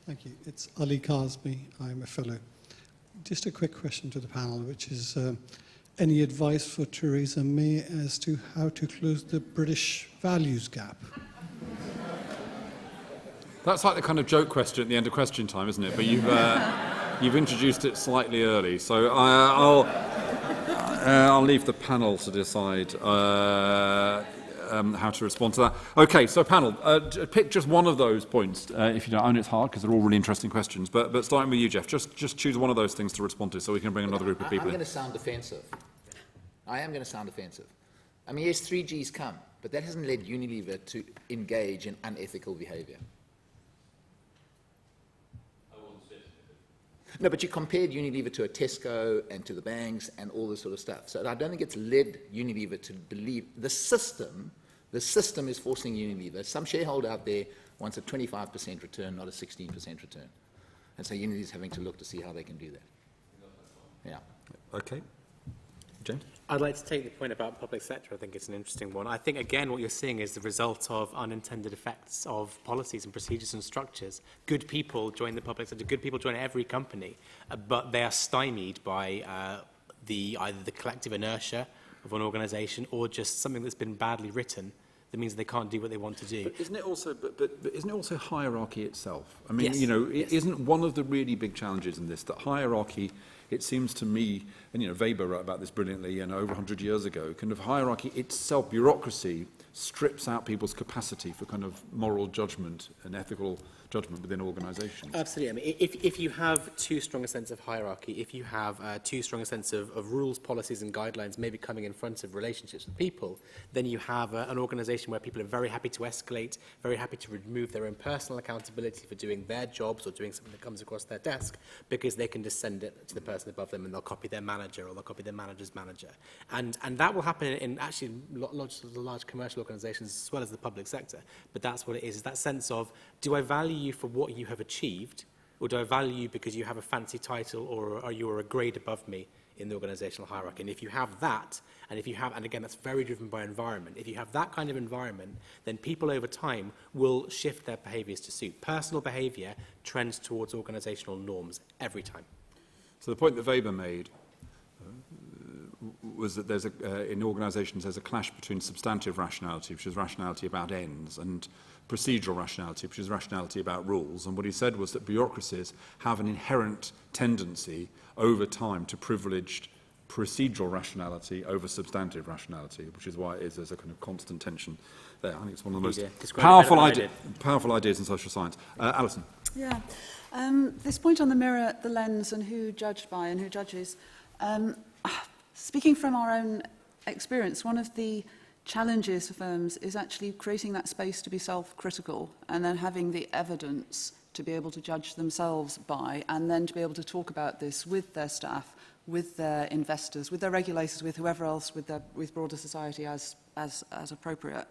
S10: Thank you. It's Ali Casby. I'm a fellow. Just a quick question to the panel, which is any advice for Theresa May as to how to close the British values gap?
S1: That's like the kind of joke question at the end of question time, isn't it? But you've introduced it slightly early, so I'll leave the panel to decide how to respond to that. Okay, so panel, pick just one of those points, if you don't. I know it's hard because they're all really interesting questions, but starting with you, Geoff, just choose one of those things to respond to, so we can bring another group of people
S5: I'm
S1: in.
S5: going to sound defensive. I am going to sound defensive. I mean, yes, 3G's come, but that hasn't led Unilever to engage in unethical behavior. No, but you compared Unilever to a Tesco and to the banks and all this sort of stuff. So I don't think it's led Unilever to believe the system is forcing Unilever. Some shareholder out there wants a 25% return, not a 16% return. And so Unilever is having to look to see how they can do that. Yeah.
S1: Okay. James?
S3: I'd like to take the point about public sector. I think it's an interesting one. I think, again, what you're seeing is the result of unintended effects of policies and procedures and structures. Good people join the public sector, good people join every company, but they are stymied by either the collective inertia of an organisation or just something that's been badly written that means they can't do what they want to do.
S1: But isn't it also, but isn't it also hierarchy itself? I mean,
S3: Yes.
S1: you know,
S3: Yes.
S1: isn't one of the really big challenges in this that hierarchy, it seems to me, and you know, Weber wrote about this brilliantly, over 100 years ago, kind of hierarchy itself, bureaucracy, strips out people's capacity for kind of moral judgment and ethical judgment within organisations.
S3: Absolutely. I mean, if you have too strong a sense of hierarchy, if you have too strong a sense of rules, policies and guidelines maybe coming in front of relationships with people, then you have an organisation where people are very happy to escalate, very happy to remove their own personal accountability for doing their jobs or doing something that comes across their desk because they can just send it to the person above them and they'll copy their manager or they'll copy their manager's manager. And that will happen in actually lots of the large commercial organisations as well as the public sector. But that's what it is that sense of, do I value you for what you have achieved, or do I value you because you have a fancy title or are you a grade above me in the organisational hierarchy? And if you have that, and again, that's very driven by environment, if you have that kind of environment, then people over time will shift their behaviours to suit. Personal behaviour trends towards organisational norms every time.
S1: So the point that Weber made was that in organisations there's a clash between substantive rationality, which is rationality about ends, and procedural rationality, which is rationality about rules. And what he said was that bureaucracies have an inherent tendency over time to privilege procedural rationality over substantive rationality, which is why there's a kind of constant tension there. I think it's one of the most powerful ideas in social science. Alison.
S4: Yeah. This point on the mirror, the lens, and who judged by and who judges. Speaking from our own experience, one of the challenges for firms is actually creating that space to be self-critical and then having the evidence to be able to judge themselves by, and then to be able to talk about this with their staff, with their investors, with their regulators, with whoever else, with broader society as appropriate.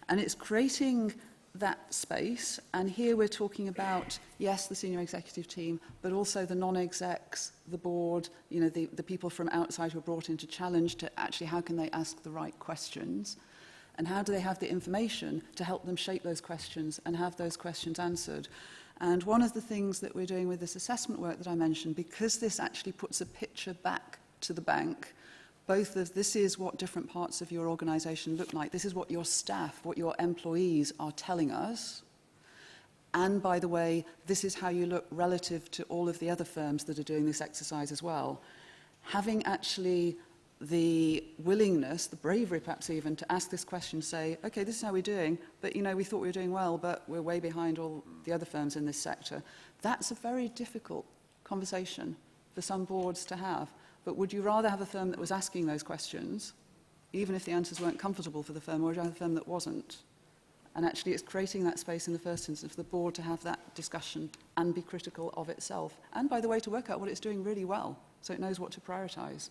S4: And it's creating that space, and here we're talking about, yes, the senior executive team, but also the non-execs, the board, the people from outside who are brought in to challenge to actually how can they ask the right questions, and how do they have the information to help them shape those questions and have those questions answered. And one of the things that we're doing with this assessment work that I mentioned, because this actually puts a picture back to the bank, both of this is what different parts of your organisation look like, this is what your staff, what your employees are telling us, and by the way, this is how you look relative to all of the other firms that are doing this exercise as well. Having actually the willingness, the bravery perhaps even, to ask this question, say, okay, this is how we're doing, but we thought we were doing well, but we're way behind all the other firms in this sector. That's a very difficult conversation for some boards to have. But would you rather have a firm that was asking those questions, even if the answers weren't comfortable for the firm, or would you have a firm that wasn't? And actually it's creating that space in the first instance for the board to have that discussion and be critical of itself. And by the way, to work out what it's doing really well, so it knows what to prioritise.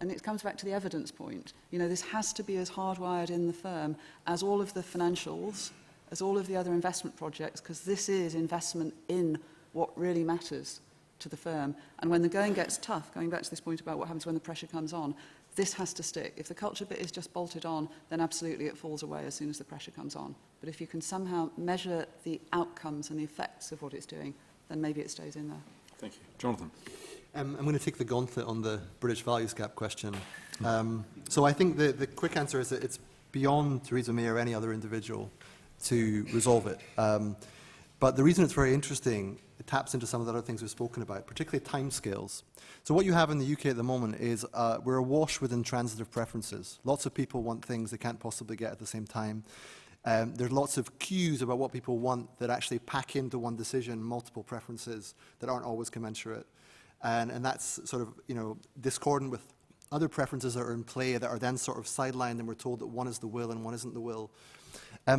S4: And it comes back to the evidence point. This has to be as hardwired in the firm as all of the financials, as all of the other investment projects, because this is investment in what really matters to the firm. And when the going gets tough, going back to this point about what happens when the pressure comes on, this has to stick. If the culture bit is just bolted on, then absolutely it falls away as soon as the pressure comes on. But if you can somehow measure the outcomes and the effects of what it's doing, then maybe it stays in there.
S1: Thank you. Jonathan.
S2: I'm going to take the gauntlet on the British values gap question. So I think the quick answer is that it's beyond Theresa May or any other individual to resolve it. But the reason it's very interesting, it taps into some of the other things we've spoken about, particularly timescales. So what you have in the UK at the moment is we're awash with intransitive preferences. Lots of people want things they can't possibly get at the same time. There's lots of cues about what people want that actually pack into one decision multiple preferences that aren't always commensurate. And that's sort of, discordant with other preferences that are in play that are then sort of sidelined, and we're told that one is the will and one isn't the will.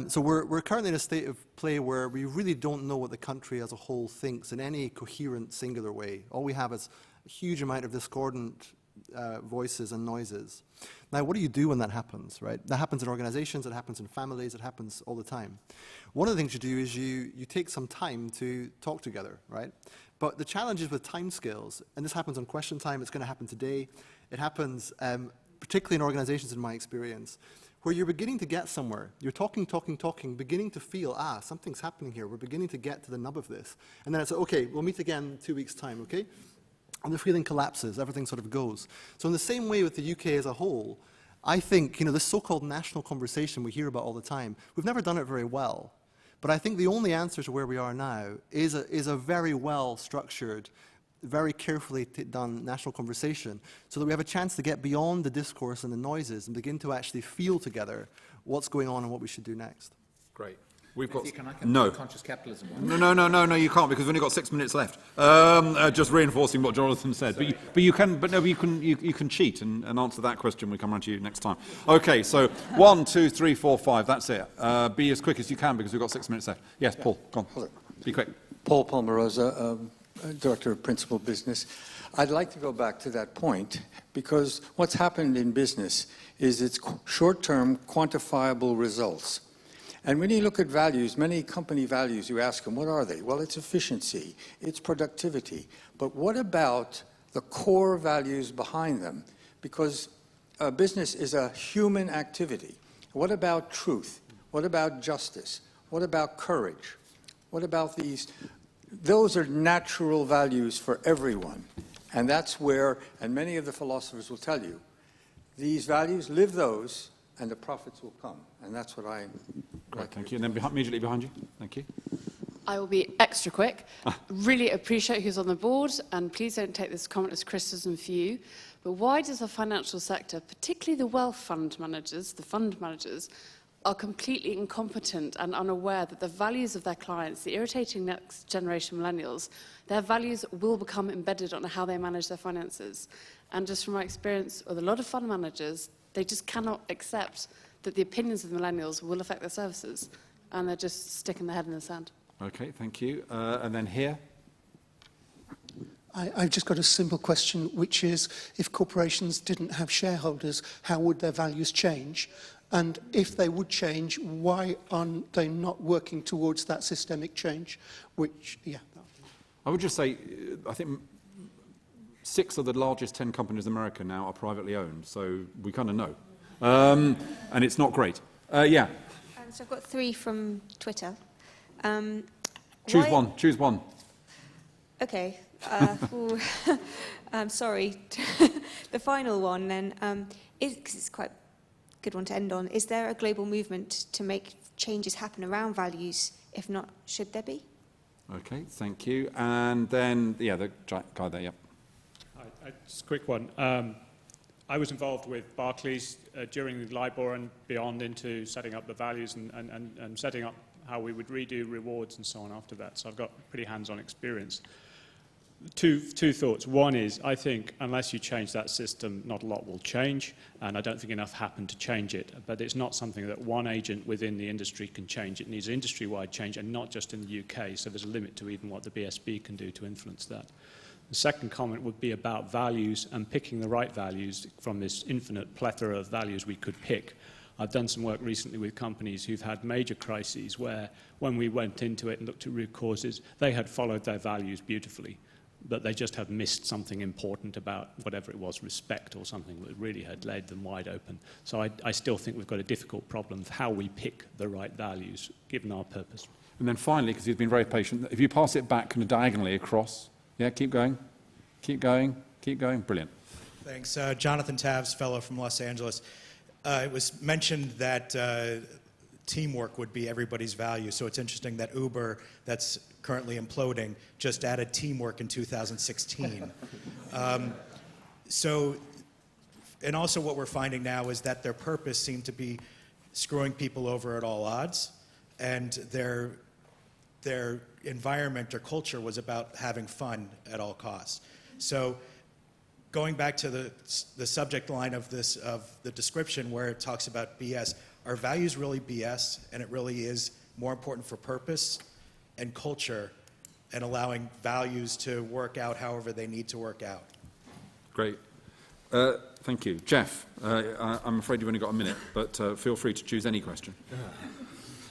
S2: So we're currently in a state of play where we really don't know what the country as a whole thinks in any coherent, singular way. All we have is a huge amount of discordant voices and noises. Now, what do you do when that happens, right? That happens in organizations, it happens in families, it happens all the time. One of the things you do is you take some time to talk together, right? But the challenge is with timescales, and this happens on question time, it's going to happen today. It happens particularly in organizations, in my experience, where you're beginning to get somewhere. You're talking, beginning to feel, something's happening here. We're beginning to get to the nub of this. And then it's, okay, we'll meet again in 2 weeks' time, okay? And the feeling collapses, everything sort of goes. So in the same way with the UK as a whole, I think, this so-called national conversation we hear about all the time, we've never done it very well. But I think the only answer to where we are now is a very well-structured, very carefully done national conversation, so that we have a chance to get beyond the discourse and the noises and begin to actually feel together what's going on and what we should do next.
S1: Great. We've got
S5: Can I come
S1: no.
S5: to the conscious capitalism one?
S1: No, you can't, because we've only got 6 minutes left. Just reinforcing what Jonathan said. But you can cheat and answer that question. We come round to you next time. Okay, so 1, 2, 3, 4, 5. That's it. Be as quick as you can, because we've got 6 minutes left. Yes, Paul, go on.
S11: Hello.
S1: Be quick.
S11: Paul Palmarosa, Director of Principal Business. I'd like to go back to that point, because what's happened in business is it's short-term quantifiable results. And when you look at values, many company values, you ask them, what are they? Well, it's efficiency, it's productivity. But what about the core values behind them? Because business is a human activity. What about truth? What about justice? What about courage? What about these? Those are natural values for everyone. And that's where, and many of the philosophers will tell you, these values, live those, and the profits will come. And that's what I
S1: Great, thank you. And then immediately behind you. Thank you.
S12: I will be extra quick. Really appreciate who's on the board, and please don't take this comment as criticism for you. But why does the financial sector, particularly the wealth fund managers, the fund managers, are completely incompetent and unaware that the values of their clients, the irritating next generation millennials, their values will become embedded on how they manage their finances? And just from my experience with a lot of fund managers, they just cannot accept that the opinions of the millennials will affect their services, and they're just sticking their head in the sand.
S1: Okay, thank you. And then here.
S13: I've just got a simple question, which is, if corporations didn't have shareholders, how would their values change? And if they would change, why aren't they not working towards that systemic change? Which, yeah.
S1: I would just say, I think 6 of the largest 10 companies in America now are privately owned, so we kind of know. And it's not great. Yeah.
S14: So I've got 3 from Twitter.
S1: Choose one.
S14: Okay. I'm sorry. The final one then, because it's quite a good one to end on. Is there a global movement to make changes happen around values? If not, should there be?
S1: Okay, thank you. And then, yeah, the guy there, yeah.
S15: Hi, just a quick one. I was involved with Barclays during the LIBOR and beyond into setting up the values and setting up how we would redo rewards and so on after that. So I've got pretty hands-on experience. Two thoughts. One is, I think unless you change that system, not a lot will change, and I don't think enough happened to change it. But it's not something that one agent within the industry can change. It needs industry-wide change, and not just in the UK, so there's a limit to even what the BSB can do to influence that. The second comment would be about values and picking the right values from this infinite plethora of values we could pick. I've done some work recently with companies who've had major crises where, when we went into it and looked at root causes, they had followed their values beautifully, but they just had missed something important about whatever it was, respect or something that really had laid them wide open. So I still think we've got a difficult problem of how we pick the right values, given our purpose.
S1: And then finally, because you've been very patient, if you pass it back kind of diagonally across, yeah, keep going. Brilliant.
S16: Thanks. Jonathan Taves, fellow from Los Angeles. It was mentioned that teamwork would be everybody's value, so it's interesting that Uber, that's currently imploding, just added teamwork in 2016. And also what we're finding now is that their purpose seemed to be screwing people over at all odds, and their environment or culture was about having fun at all costs. So going back to the subject line of the description where it talks about BS, are values really BS, and it really is more important for purpose and culture and allowing values to work out however they need to work out?
S1: Great. Thank you. Geoff, I'm afraid you've only got a minute, but feel free to choose any question.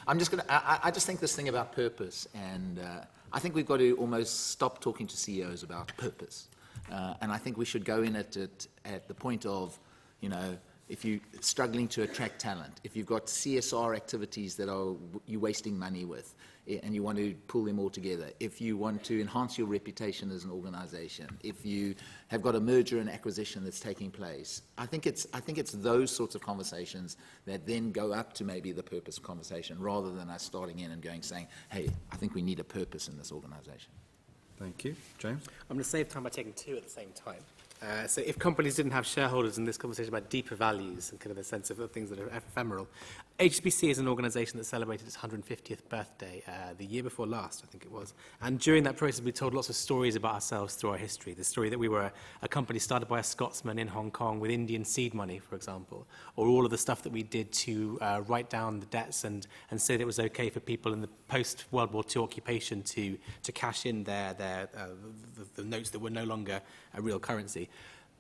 S5: I'm just going to, I just think this thing about purpose, and I think we've got to almost stop talking to CEOs about purpose. And I think we should go in at the point of, you know, if you're struggling to attract talent, if you've got CSR activities that you're wasting money with, and you want to pull them all together, if you want to enhance your reputation as an organization, if you have got a merger and acquisition that's taking place, I think it's those sorts of conversations that then go up to maybe the purpose conversation, rather than us starting in and saying, hey, I think we need a purpose in this organization.
S1: Thank you. James?
S3: I'm going to save time by taking two at the same time. So if companies didn't have shareholders in this conversation about deeper values and kind of a sense of things that are ephemeral, HSBC is an organisation that celebrated its 150th birthday the year before last, I think it was. And during that process, we told lots of stories about ourselves through our history. The story that we were a company started by a Scotsman in Hong Kong with Indian seed money, for example, or all of the stuff that we did to write down the debts and say that it was okay for people in the post-World War II occupation to cash in the notes that were no longer a real currency.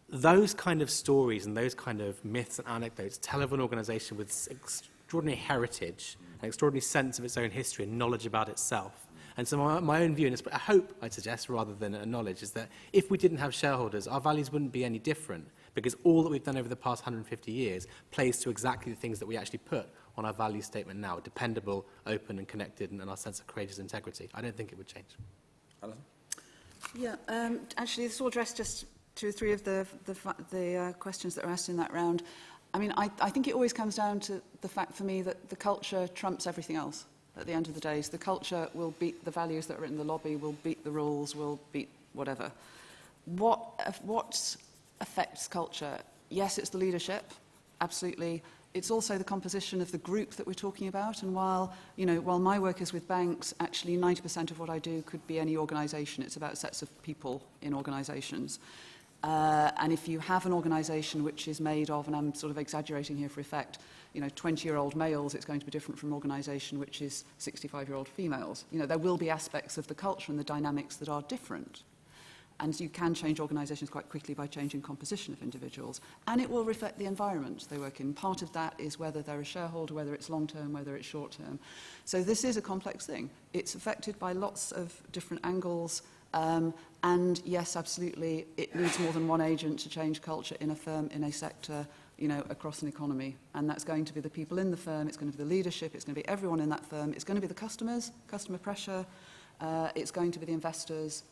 S3: Those kind of stories and those kind of myths and anecdotes tell of an organisation with extraordinary heritage, an extraordinary sense of its own history and knowledge about itself. And so my own view, and a hope, I'd suggest, rather than a knowledge, is that if we didn't have shareholders, our values wouldn't be any different, because all that we've done over the past 150 years plays to exactly the things that we actually put on our value statement now: dependable, open and connected, and our sense of courageous integrity. I don't think it would change.
S1: Alison?
S4: Yeah, actually, this will address just two or three of the questions that are asked in that round. I mean, I think it always comes down to the fact for me that the culture trumps everything else at the end of the day. So the culture will beat the values that are in the lobby, will beat the rules, will beat whatever. What affects culture? Yes, it's the leadership, absolutely. It's also the composition of the group that we're talking about. And while my work is with banks, actually 90% of what I do could be any organisation. It's about sets of people in organisations. And if you have an organisation which is made of, and I'm sort of exaggerating here for effect, 20-year-old males, it's going to be different from an organisation which is 65-year-old females. There will be aspects of the culture and the dynamics that are different. And you can change organisations quite quickly by changing composition of individuals. And it will reflect the environment they work in. Part of that is whether they're a shareholder, whether it's long-term, whether it's short-term. So this is a complex thing. It's affected by lots of different angles. And yes, absolutely, it needs more than one agent to change culture in a firm, in a sector, across an economy. And that's going to be the people in the firm, it's going to be the leadership, it's going to be everyone in that firm, it's going to be the customers, customer pressure, it's going to be the investors,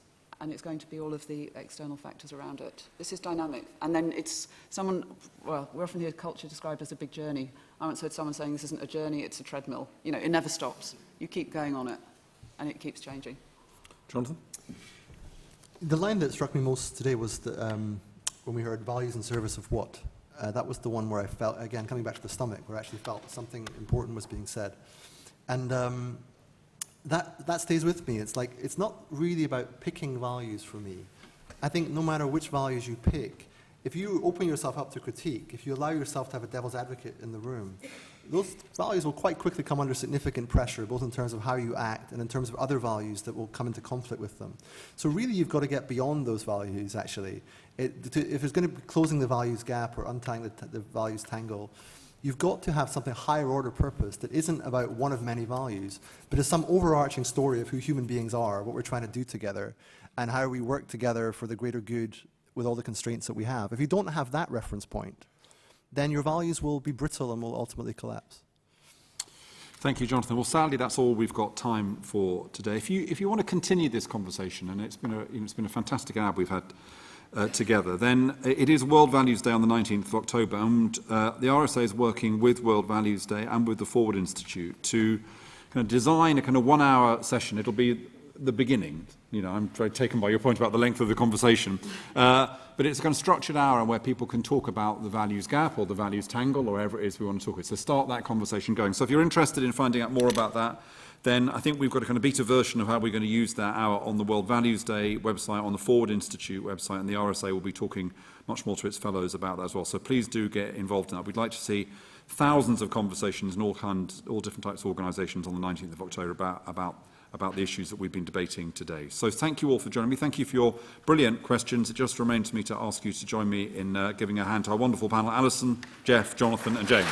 S4: and it's going to be all of the external factors around it. This is dynamic. And then it's we often hear culture described as a big journey. I once heard someone saying this isn't a journey, it's a treadmill. It never stops. You keep going on it, and it keeps changing.
S1: Jonathan?
S2: The line that struck me most today was when we heard values in service of what? That was the one where I felt, again, coming back to the stomach, where I actually felt something important was being said. And that stays with me. It's like, it's not really about picking values for me. I think no matter which values you pick, if you open yourself up to critique, if you allow yourself to have a devil's advocate in the room, those values will quite quickly come under significant pressure, both in terms of how you act and in terms of other values that will come into conflict with them. So really, you've got to get beyond those values, actually. If it's going to be closing the values gap or untying the values tangle, you've got to have something higher order purpose that isn't about one of many values, but is some overarching story of who human beings are, what we're trying to do together, and how we work together for the greater good with all the constraints that we have. If you don't have that reference point, then your values will be brittle and will ultimately collapse.
S1: Thank you, Jonathan. Well, sadly, that's all we've got time for today. If you want to continue this conversation, and it's been a fantastic hour we've had together, then it is World Values Day on the 19th of October, and the RSA is working with World Values Day and with the Forward Institute to kind of design a kind of 1 hour session. It'll be the beginning. I'm very taken by your point about the length of the conversation. But it's a kind of structured hour where people can talk about the values gap or the values tangle or whatever it is we want to talk about. So start that conversation going. So if you're interested in finding out more about that, then I think we've got a kind of beta version of how we're going to use that hour on the World Values Day website, on the Forward Institute website, and the RSA will be talking much more to its fellows about that as well. So please do get involved in that. We'd like to see thousands of conversations in all different types of organisations on the 19th of October about the issues that we've been debating today. So thank you all for joining me. Thank you for your brilliant questions. It just remains me to ask you to join me in giving a hand to our wonderful panel, Alison, Geoff, Jonathan and James.